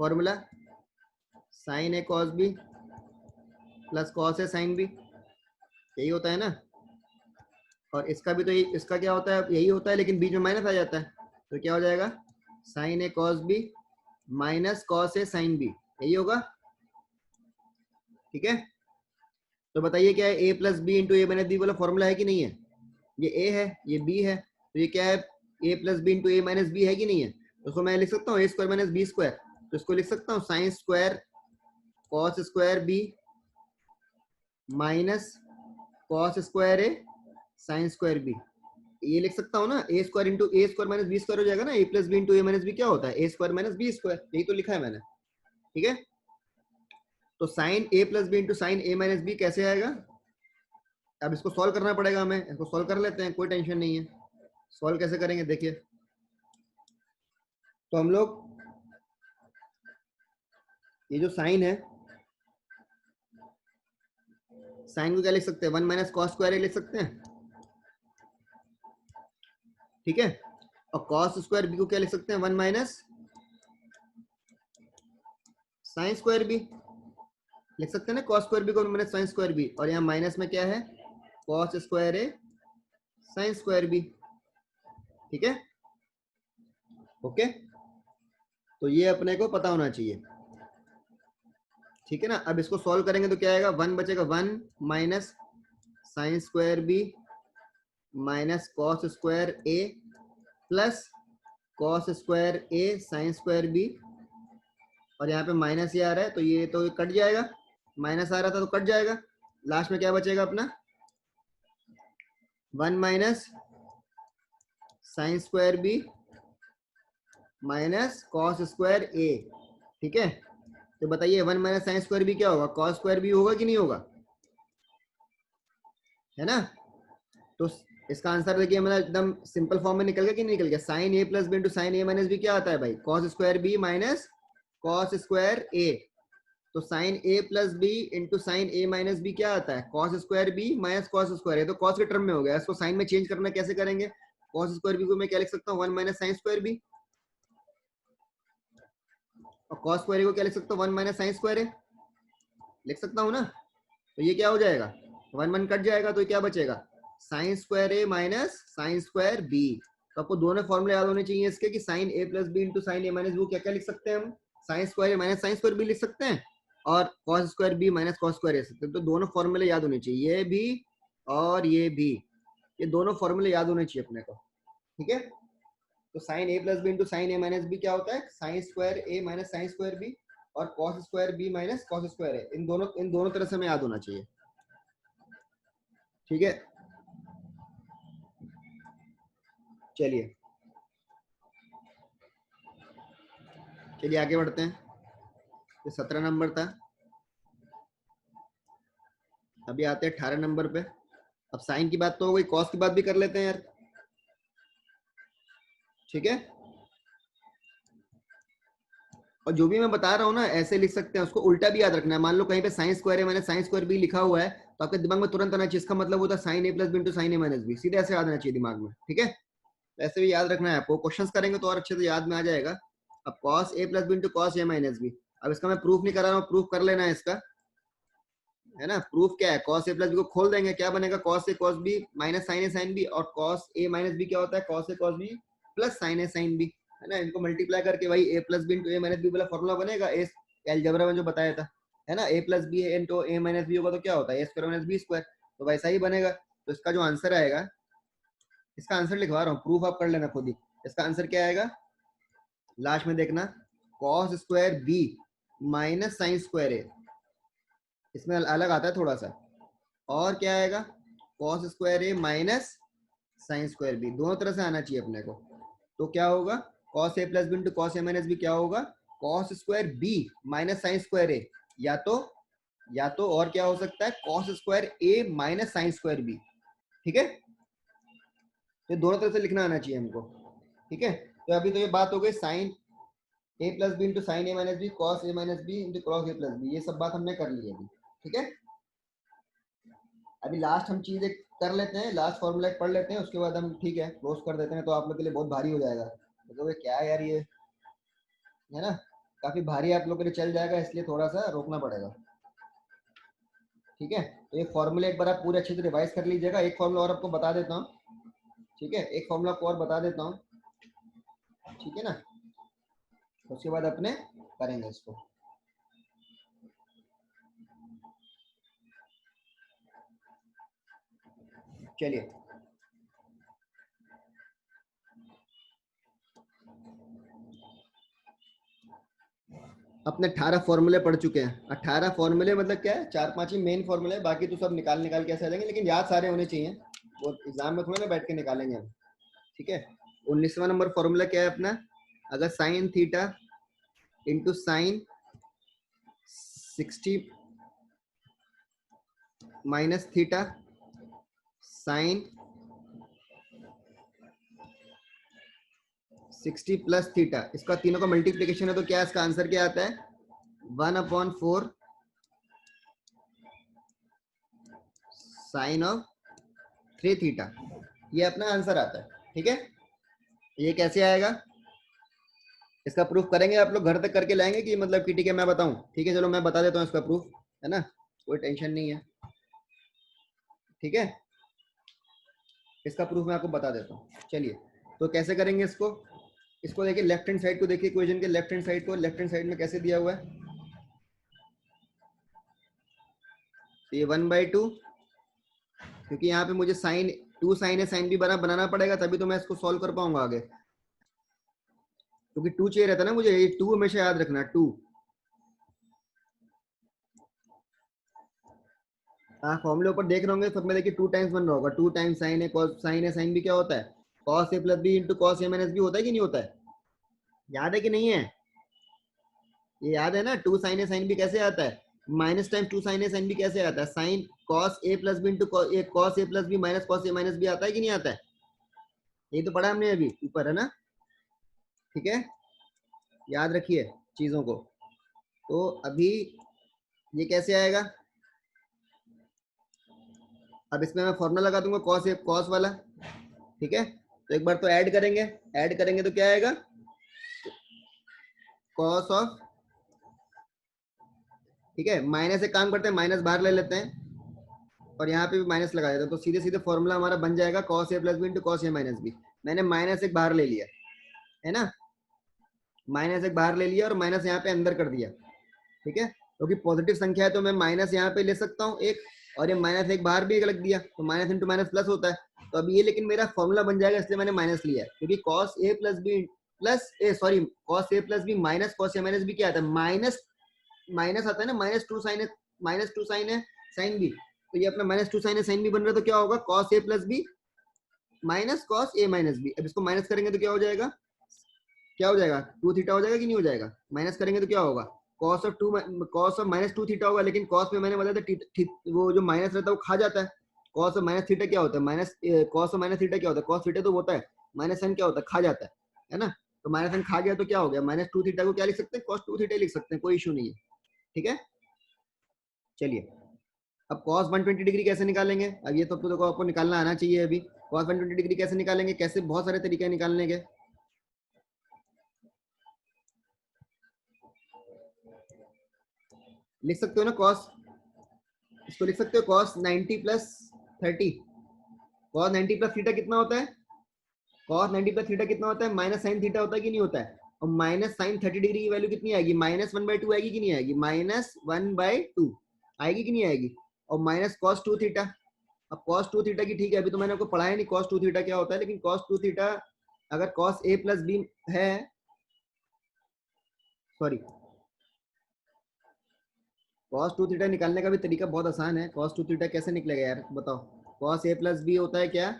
formula? Sign A cos B plus cos A sine B, यही होता है ना? और इसका भी तो इसका क्या होता है? यही होता है, लेकिन बीच में माइनस आ जाता है, तो क्या हो जाएगा? Sign A cos B minus cos A sine B, यही होगा। ठीक है, तो बताइए क्या है? ए plus B into A minus B वाला फॉर्मूला है कि नहीं है? ये ए है, ये बी है, तो ये क्या है? ए plus B into A minus B है कि नहीं है? तो उसको मैं लिख सकता हूँ A square minus B square. तो इसको लिख सकता हूँ sine square cos square B minus cos square A sine square B, ये लिख सकता हूँ ना? A square into A square minus B square हो जाएगा ना। A plus B into A minus B क्या होता है? A square minus B square, यही तो लिखा है मैंने। ठीक है, तो sine A plus B into sine A minus B कैसे आएगा? अब इसको सॉल्व करना पड़ेगा हमें, इसको सॉल्व कर लेते हैं, कोई टेंशन नहीं है। सॉल्व कैसे करेंगे देखिए, तो हम लोग ये जो साइन है, साइन को क्या लिख सकते हैं? 1 माइनस कॉस स्क्वायर ए लिख सकते हैं। ठीक है, और कॉस स्क्वायर बी को क्या लिख सकते हैं? 1 माइनस साइन स्क्वायर बी लिख सकते हैं ना, कॉस स्क्वायर बी को मैंने साइन स्क्वायर बी, और यहाँ माइनस में क्या है, cos square A sine square B. ठीक है, ओके, तो ये अपने को पता होना चाहिए। ठीक है ना, अब इसको सॉल्व करेंगे तो क्या आएगा, 1 बचेगा, 1 minus sine square B minus cos square A plus cos square A sine square B, और यहाँ पे माइनस ये आ रहा है तो ये तो कट जाएगा, माइनस आ रहा था तो कट जाएगा। लास्ट में क्या बचेगा अपना, 1 minus sine square B minus cos square A. ठीक है, तो बताइए 1 माइनस साइन स्क्वायर बी क्या होगा, कॉस स्क्वायर बी होगा कि नहीं होगा, है ना। तो इसका आंसर देखिए मेरा एकदम सिंपल फॉर्म में निकल गया कि नहीं निकल गया, sine A plus B into sine A minus B क्या आता है भाई, cos square B minus cos square A. तो sine A plus B into sine A minus B क्या आता है, cos square B minus cos square A. तो cos के टर्म में हो गया, इसको साइन में चेंज करना कैसे करेंगे, कॉस स्क्वायर बी को मैं क्या लिख सकता हूँ, 1 माइनस साइन स्क्वायर बी, और कॉस स्क्वायर ए को क्या लिख सकता हूँ, 1 माइनस साइन स्क्वायर ए लिख सकता हूँ ना। तो ये क्या हो जाएगा, 1 कट जाएगा तो क्या बचेगा, sine square A minus sine square B. तो आपको दोनों फॉर्मूले याद होने चाहिए इसके, कि sine A plus B into sine A minus B क्या क्या लिख सकते हैं हम, sine square A minus sine square B लिख सकते हैं, और cos square B minus cos square A सकते हैं। तो दोनों फॉर्मूले याद होने चाहिए, ये भी और ये भी, ये दोनों फॉर्मूले याद होने चाहिए अपने को। ठीक है, तो sine A plus B into sine A minus B क्या होता है, sine square A minus sine square B, और cos square B minus cos square A. इन दोनों तरह से हमें याद होना चाहिए। ठीक है, चलिए चलिए आगे बढ़ते हैं। ये 17 नंबर था, अभी आते हैं 18 नंबर पे। अब साइन की बात तो हो गई, कॉस की बात भी कर लेते हैं यार। ठीक है, और जो भी मैं बता रहा हूँ ना ऐसे लिख सकते हैं, उसको उल्टा भी याद रखना है। मान लो कहीं पे साइन स्क्वायर है मैंने साइन स्क्वायर बी लिखा हुआ है, तो आपके दिमाग में तुरंत आना चाहिए इसका मतलब होता है sign A plus B into sine A minus B, सीधे ऐसे याद आना चाहिए दिमाग में। ठीक है, ऐसे भी याद रखना है आपको, क्वेश्चंस करेंगे तो और अच्छे से याद में आ जाएगा। अब cos A plus B into cos A minus B, अब इसका मैं प्रूफ नहीं कर रहा हूँ, प्रूफ कर लेना है इसका, है ना। प्रूफ क्या है, कॉस ए प्लस बी को खोल देंगे, क्या बनेगा, cos A cos B minus sign A sine B, और कॉस ए माइनस बी क्या होता है, cos A cos B plus sine A sine B, है ना। इनको मल्टीप्लाई करके भाई ए plus B into A minus B वाला फॉर्मूला बनेगा, ए एलजेब्रा में जो बताया था, है ना। A plus B into A minus B होगा तो क्या होता है, A square minus B square, तो वैसा ही बनेगा। तो इसका जो आंसर आएगा, इसका आंसर लिखवा रहा हूँ, प्रूफ आप कर लेना खुद ही। इसका आंसर क्या आएगा, लास्ट में देखना, cos square B minus sine square A, इसमें अलग आता है थोड़ा सा, और क्या आएगा, cos square A minus sine square B, दोनों तरह से आना चाहिए अपने को। तो क्या होगा, cos A plus B into cos A minus B क्या होगा, cos square B minus sine square A, या तो और क्या हो सकता है, cos square A minus sine square B. ठीक है, तो दोनों तरह से लिखना आना चाहिए हमको। ठीक है, तो अभी तो ये बात हो गई sine A plus B into sine A minus B cos A minus B into cos A plus B, ये सब बात हमने कर ली है अभी। ठीक है, अभी लास्ट हम चीज एक कर लेते हैं, लास्ट फॉर्मूला पढ़ लेते हैं, उसके बाद हम ठीक है क्लोज कर देते हैं। तो आप लोग के लिए बहुत भारी हो जाएगा, तो क्या है यार ये, है ना, काफी भारी आप लोग के लिए चल जाएगा, इसलिए थोड़ा सा रोकना पड़ेगा। ठीक है, तो ये फॉर्मूला एक बार आप पूरे अच्छे से रिवाइज कर लीजिएगा। एक फॉर्मूला और आपको बता देता हूँ, ठीक है, एक फॉर्मूला को और बता देता हूँ, ठीक है ना, उसके बाद अपने करेंगे इसको। चलिए, अपने 18 फॉर्मूले पढ़ चुके हैं। 18 फॉर्मूले मतलब क्या है, 4-5 ही मेन फॉर्मूले, बाकी तो सब निकाल के ऐसे आ जाएंगे, लेकिन याद सारे होने चाहिए, वो एग्जाम में थोड़ा ना बैठ के निकालेंगे हम। ठीक है, 19वां नंबर फॉर्मूला क्या है अपना, अगर sine theta into sine 60 minus theta sine 60 plus theta, इसका तीनों का मल्टीप्लीकेशन है, तो क्या इसका आंसर क्या आता है, 1/4 साइन ऑफ 3 थीटा, ये अपना आंसर आता है। ठीक है, ये कैसे आएगा, इसका प्रूफ करेंगे आप लोग, घर तक करके लाएंगे कि मतलब कि ठीक है मैं बताऊं? ठीक है चलो मैं बता देता हूँ इसका प्रूफ, है ना, कोई टेंशन नहीं है। ठीक है, इसका प्रूफ मैं आपको बता देता हूँ, चलिए। तो कैसे करेंगे इसको? इसको देखिए, लेफ्ट हैंड साइड को देखिए, इक्वेशन के लेफ्ट हैंड साइड को, लेफ्ट हैंड साइड में कैसे दिया हुआ है, तो ये 1/2, क्योंकि यहाँ पे मुझे साइन, टू साइन है, साइन भी बनाना पड़ेगा, तभी तो मैं इसको सॉल्व कर पाऊंगा आगे, क्योंकि टू चाहिए रहता है ना मुझे, ये टू हमेशा याद रखना, टू। हाँ फॉर्मूले ऊपर देख रहे होंगे सब में, देखिए टू टाइम्स बन रहा होगा, टू टाइम्स साइन है, कॉस साइन है, साइन भी क्या होता है, cos A plus B into cos A minus B होता है कि नहीं होता है? याद है कि नहीं है? ये याद है ना, two sine A sine B कैसे आता है, minus time two sine A sine B कैसे आता है, sine cos A plus B into cos A plus B minus cos A minus B आता है कि नहीं आता है? ये तो पढ़ा हमने अभी ऊपर, है ना? ठीक है, याद रखिए चीजों को। तो अभी ये कैसे आएगा? अब इसमें मैं फॉर्मूला लगा दूंगा कॉस ए कॉस वाला। ठीक है, तो एक बार तो ऐड करेंगे, ऐड करेंगे तो क्या आएगा, कॉस ऑफ, ठीक है, माइनस एक काम करते हैं, माइनस बाहर ले लेते हैं और यहाँ पे भी माइनस लगा देते हैं, तो सीधे सीधे फॉर्मूला हमारा बन जाएगा cos A plus B into cos A minus B. मैंने माइनस एक बाहर ले लिया, है ना, माइनस एक बाहर ले लिया और माइनस यहाँ पे अंदर कर दिया। ठीक है, क्योंकि पॉजिटिव संख्या है तो मैं माइनस यहाँ पे ले सकता हूँ एक, और ये माइनस एक बाहर भी एक लग दिया, तो माइनस इंटू माइनस प्लस होता है। तो अब ये लेकिन मेरा फॉर्मूला बन जाएगा, इसलिए मैंने माइनस लिया है, क्योंकि cos A plus B plus A sorry cos A plus B minus cos A minus B क्या आता है, माइनस माइनस आता है ना, माइनस टू साइन है, माइनस टू साइन है साइन बी, तो ये अपना माइनस टू साइन है साइन बी बन रहा है, तो क्या होगा, cos A plus B minus cos A minus B. अब इसको माइनस करेंगे तो क्या हो जाएगा, क्या हो जाएगा, टू थीटा हो जाएगा कि नहीं हो जाएगा? माइनस करेंगे तो क्या होगा, cos of two, cos of minus two theta होगा, लेकिन कॉस में मैंने बताया था वो जो माइनस रहता है वो खा जाता है। कॉस ऑफ माइनस थीटा क्या होता है, minus cos of minus theta क्या होता है, कॉस थीटा तो होता है, माइनस साइन क्या होता है, खा जाता है ना? तो माइनस साइन खा गया तो क्या हो गया, माइनस टू थीटा को क्या लिख सकते हैं, कॉस टू थीटा लिख सकते हैं, कोई इशू नहीं है। ठीक है, चलिए। अब cos 120 डिग्री कैसे निकालेंगे, अब ये तो देखो आपको निकालना आना चाहिए अभी। cos 120 डिग्री कैसे निकालेंगे, कैसे, बहुत सारे तरीके निकालने के। लिख सकते हो ना cos, इसको लिख सकते हो cos 90 plus 30। cos 90 plus theta कितना होता है, cos 90 प्लस थीटा कितना होता है, माइनस साइन थीटा होता है कि नहीं होता है? और माइनस साइन 30 डिग्री की वैल्यू कितनी आएगी, -1/2 आएगी कि नहीं आएगी, -1/2 आएगी कि नहीं आएगी? और माइनस कॉस टू थीटा, अब कॉस टू थीटा की, ठीक है अभी तो मैंने आपको पढ़ाया नहीं कॉस टू थीटा क्या होता है, लेकिन कॉस टू थीटा अगर कॉस ए प्लस बी है, सॉरी, कॉस टू थीटा निकालने का भी तरीका बहुत आसान है। कॉस टू थीटा कैसे निकलेगा यार बताओ, कॉस ए प्लस बी होता है क्या,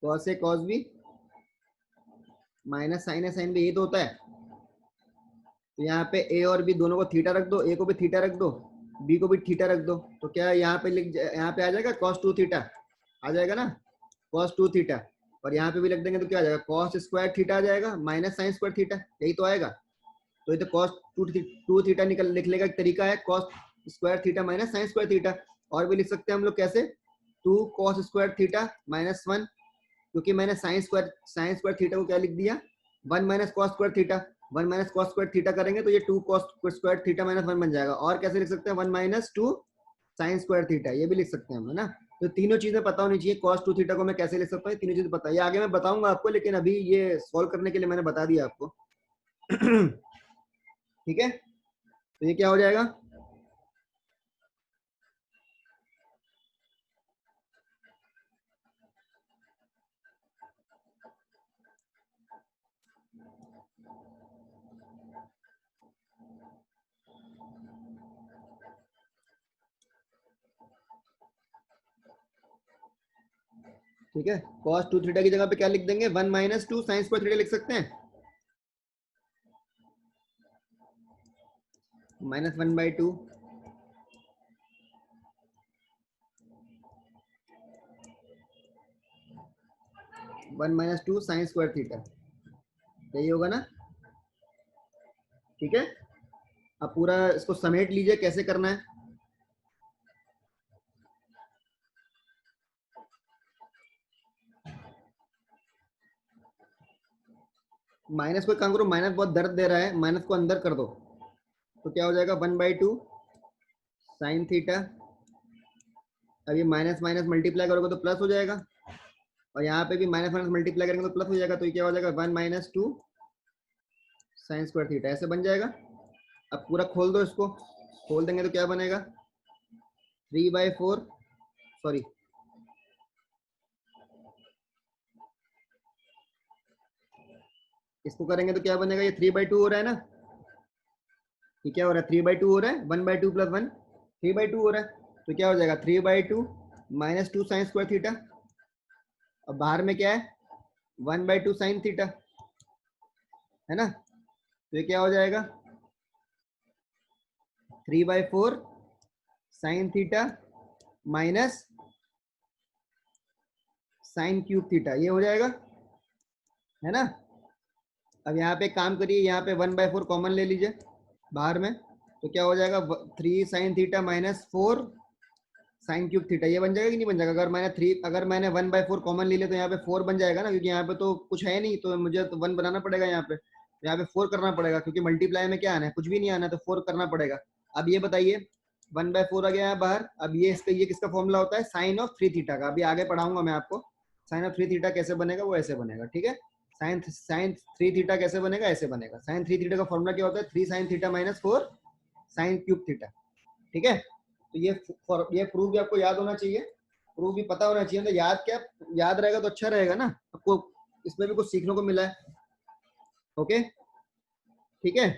cos A cos B minus sign A sine B, ये तो होता है। तो यहाँ पे ए और बी दोनों को थीटा रख दो, ए को भी थीटा रख दो, बी को भी थीटा रख दो, तो क्या यहाँ पे यहाँ पे आ जाएगा कॉस टू थीटा, आ जाएगा ना, कॉस टू थीटा। और यहाँ पे भी रख देंगे तो क्या आ जाएगा, कॉस स्क्वायर थीटा आ जाएगा माइनस साइन स्क्वायर थीटा, यही तो आएगा। तो ये तो कॉस टू थीटा निकल निकलने का एक तरीका है, cos square theta minus sine square theta. और भी लिख सकते हैं हम लोग कैसे, टू कॉस स्क्वायर थीटा -1, क्योंकि मैंने साइन स्क्वायर थीटा को क्या लिख दिया, 1 minus cos square theta, 1 minus cos square theta करेंगे तो ये 2 कॉस स्क्वायर थीटा -1 बन जाएगा। और कैसे लिख सकते हैं, 1 माइनस 2 साइन स्क्वायर थीटा, ये भी लिख सकते हैं हम, है ना? तो तीनों चीजें पता होनी चाहिए, कॉस टू थीटा को मैं कैसे लिख सकता हूँ, तीनों चीजें पता है, ये आगे मैं बताऊंगा आपको, लेकिन अभी ये सॉल्व करने के लिए मैंने बता दिया आपको। ठीक है, तो ये क्या हो जाएगा, ठीक है, कॉस टू थीटा की जगह पे क्या लिख देंगे, 1 माइनस 2 साइन स्क्वायर थीटा लिख सकते हैं, -1/2 1 माइनस 2 साइन स्क्वायर थीटा, यही होगा ना? ठीक है, अब पूरा इसको समेट लीजिए कैसे करना है। माइनस को काम करो, माइनस बहुत दर्द दे रहा है, माइनस को अंदर कर दो, तो क्या हो जाएगा 1/2 साइन थीटा। अब ये माइनस माइनस मल्टीप्लाई करोगे तो प्लस हो जाएगा, और यहाँ पे भी माइनस माइनस मल्टीप्लाई करेंगे तो प्लस हो जाएगा, तो ये क्या हो जाएगा 1 - 2 साइन स्क्वायर थीटा, ऐसे बन जाएगा। अब पूरा खोल दो इसको, खोल देंगे तो क्या बनेगा 3/4, सॉरी इसको करेंगे तो क्या बनेगा, ये 3/2 हो रहा है ना, ये क्या हो रहा है 3/2 हो रहा है, 1/2 + 1 3/2 हो रहा है, तो क्या हो जाएगा 3/2 - 2 साइन स्क्वायर थीटा। अब बाहर में क्या है 1/2 साइन थीटा, है ना, तो ये क्या हो जाएगा 3/4 sine theta minus sine cube theta, ये हो जाएगा, है ना। अब यहाँ पे काम करिए, यहाँ पे 1/4 कॉमन ले लीजिए बाहर में, तो क्या हो जाएगा 3 sine theta minus 4 sine cube theta, ये बन जाएगा कि नहीं बन जाएगा। अगर मैंने 1/4 कॉमन ले लिया तो यहाँ पे 4 बन जाएगा ना, क्योंकि यहाँ पे तो कुछ है नहीं, तो मुझे तो 1 बनाना पड़ेगा यहाँ पे 4 करना पड़ेगा, क्योंकि मल्टीप्लाई में क्या आना है, कुछ भी नहीं आना है, तो 4 करना पड़ेगा। अब ये बताइए 1/4 आ गया है बाहर। अब ये किसका फॉर्मूला होता है साइन ऑफ 3 थीटा का, अभी आगे पढ़ाऊंगा मैं आपको साइन ऑफ 3 थीटा कैसे बनेगा, वो ऐसे बनेगा, ठीक है। साइन 3 थीटा कैसे बनेगा, ऐसे बनेगा। साइन 3 थीटा का फॉर्मूला क्या होता है 3 sine theta minus 4 sine cube theta, ठीक है। तो ये प्रूफ भी आपको याद होना चाहिए, प्रूफ भी पता होना चाहिए, तो याद रहेगा तो अच्छा रहेगा ना, आपको इसमें भी कुछ सीखने को मिला है। ओके ठीक है,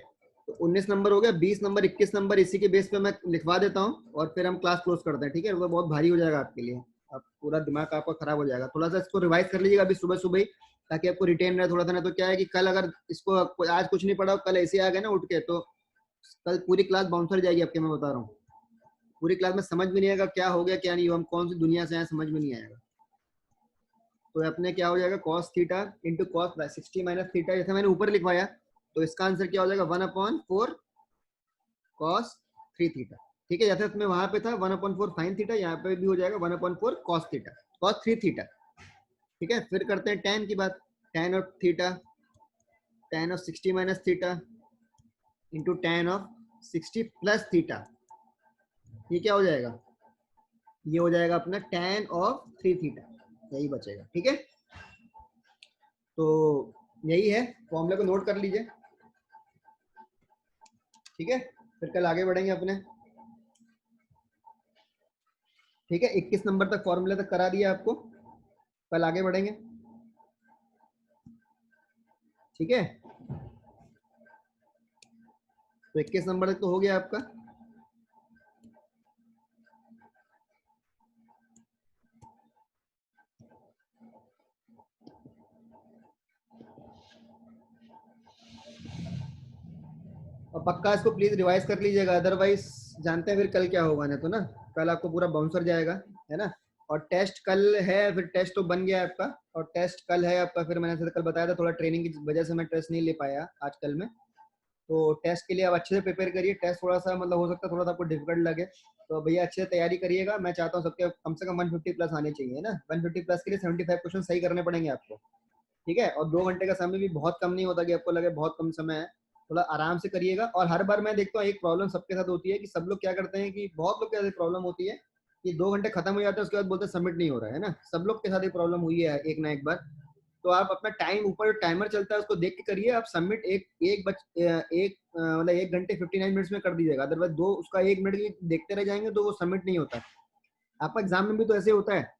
तो 19 नंबर हो गया, 20 नंबर 21 नंबर इसी के बेस पे मैं लिखवा देता हूँ और फिर हम क्लास क्लोज करते हैं, ठीक है। वो बहुत भारी हो जाएगा आपके लिए, आप पूरा दिमाग आपका खराब हो जाएगा। थोड़ा सा इसको रिवाइज कर लीजिएगा अभी सुबह सुबह ही, ताकि आपको रिटेन रहे थोड़ा सा, ना तो क्या है कि कल अगर इसको आज कुछ नहीं पढ़ा, कल ऐसे आ गए ना उठ के, तो कल पूरी क्लास बाउंसर जाएगी आपके, मैं बता रहा हूँ। पूरी क्लास में समझ में नहीं आएगा क्या हो गया क्या नहीं, हम कौन सी दुनिया से आए समझ में नहीं आएगा। तो अपने क्या हो जाएगा cos theta into cos 60 minus theta, जैसे मैंने ऊपर लिखवाया, तो इसका आंसर क्या हो जाएगा 1/4 cos 3 थीटा, ठीक है। जैसे इसमें वहां पे था 1/4 साइन थीटा, यहाँ पे भी हो जाएगा 1/4 cos थीटा, cos 3 थीटा, ठीक है। फिर करते हैं tan की बात, tan of theta, tan of 60 minus theta into tan of 60 plus theta, ये क्या हो जाएगा, ये हो जाएगा अपना tan ऑफ 3 थीटा, यही बचेगा, ठीक है। तो यही है, फॉर्मूले को नोट कर लीजिए, ठीक है। फिर कल आगे बढ़ेंगे अपने, ठीक है। 21 नंबर तक फॉर्मूले तक करा दिया आपको, कल आगे बढ़ेंगे, ठीक है। तो 21 नंबर तक तो हो गया आपका। और पक्का इसको प्लीज रिवाइज कर लीजिएगा, अदरवाइज जानते हैं फिर कल क्या होगा ना, तो ना कल आपको पूरा बाउंसर जाएगा, है ना। और टेस्ट कल है, फिर टेस्ट तो बन गया आपका, और टेस्ट कल है आपका। फिर मैंने कल बताया था, थोड़ा ट्रेनिंग की वजह से मैं टेस्ट नहीं ले पाया आज कल में, तो टेस्ट के लिए आप अच्छे से प्रिपेयर करिए। टेस्ट थोड़ा सा मतलब हो सकता है थोड़ा सा आपको डिफिकल्ट लगे, तो भैया अच्छे से तैयारी करिएगा। मैं चाहता हूँ सबके कम से कम 150 प्लस आने चाहिए ना, 150 प्लस के लिए 75 क्वेश्चन सही करने पड़ेंगे आपको, ठीक है। और 2 घंटे का समय भी बहुत कम नहीं होता कि आपको लगे बहुत कम समय है, थोड़ा आराम से करिएगा। और हर बार मैं देखता हूँ एक प्रॉब्लम सबके साथ होती है कि सब लोग क्या करते हैं कि बहुत लोग के साथ प्रॉब्लम होती है कि 2 घंटे खत्म हो जाते हैं, उसके बाद बोलते हैं सबमिट नहीं हो रहा है ना। सब लोग के साथ ये प्रॉब्लम हुई है एक ना एक बार। तो आप अपना टाइम, ऊपर टाइमर चलता है उसको देख के करिए, आप सबमिट मतलब 1 घंटे 59 मिनट्स में कर दीजिएगा। अदरवाइज दो उसका 1 मिनट देखते रह जाएंगे तो वो सबमिट नहीं होता है। आपका एग्जाम में भी तो ऐसे होता है,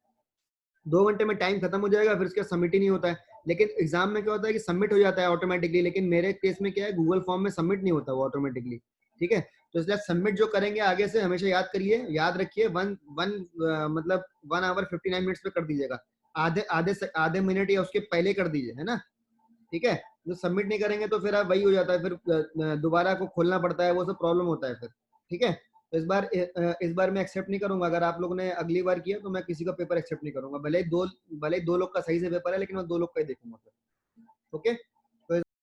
2 घंटे में टाइम खत्म हो जाएगा, फिर उसके सबमिट ही नहीं होता है। लेकिन एग्जाम में क्या होता है कि सबमिट हो जाता है ऑटोमेटिकली, लेकिन मेरे केस में क्या है गूगल फॉर्म में सबमिट नहीं होता वो ऑटोमेटिकली, ठीक है। तो इसलिए सबमिट जो करेंगे आगे से हमेशा याद करिए, याद रखिए, मतलब 1 आवर 59 मिनट्स में कर दीजिएगा, आधे मिनट या उसके पहले कर दीजिए, है ना, ठीक है। जो सबमिट नहीं करेंगे तो फिर आप वही हो जाता है, फिर दोबारा को खोलना पड़ता है, वो सब प्रॉब्लम होता है फिर, ठीक है। तो इस बार मैं एक्सेप्ट नहीं करूंगा, अगर आप लोगों ने अगली बार किया तो मैं किसी का पेपर एक्सेप्ट नहीं करूंगा, भले ही दो लोग का सही से पेपर है, लेकिन मैं 2 लोग का ही देखूंगा फिर, ओके।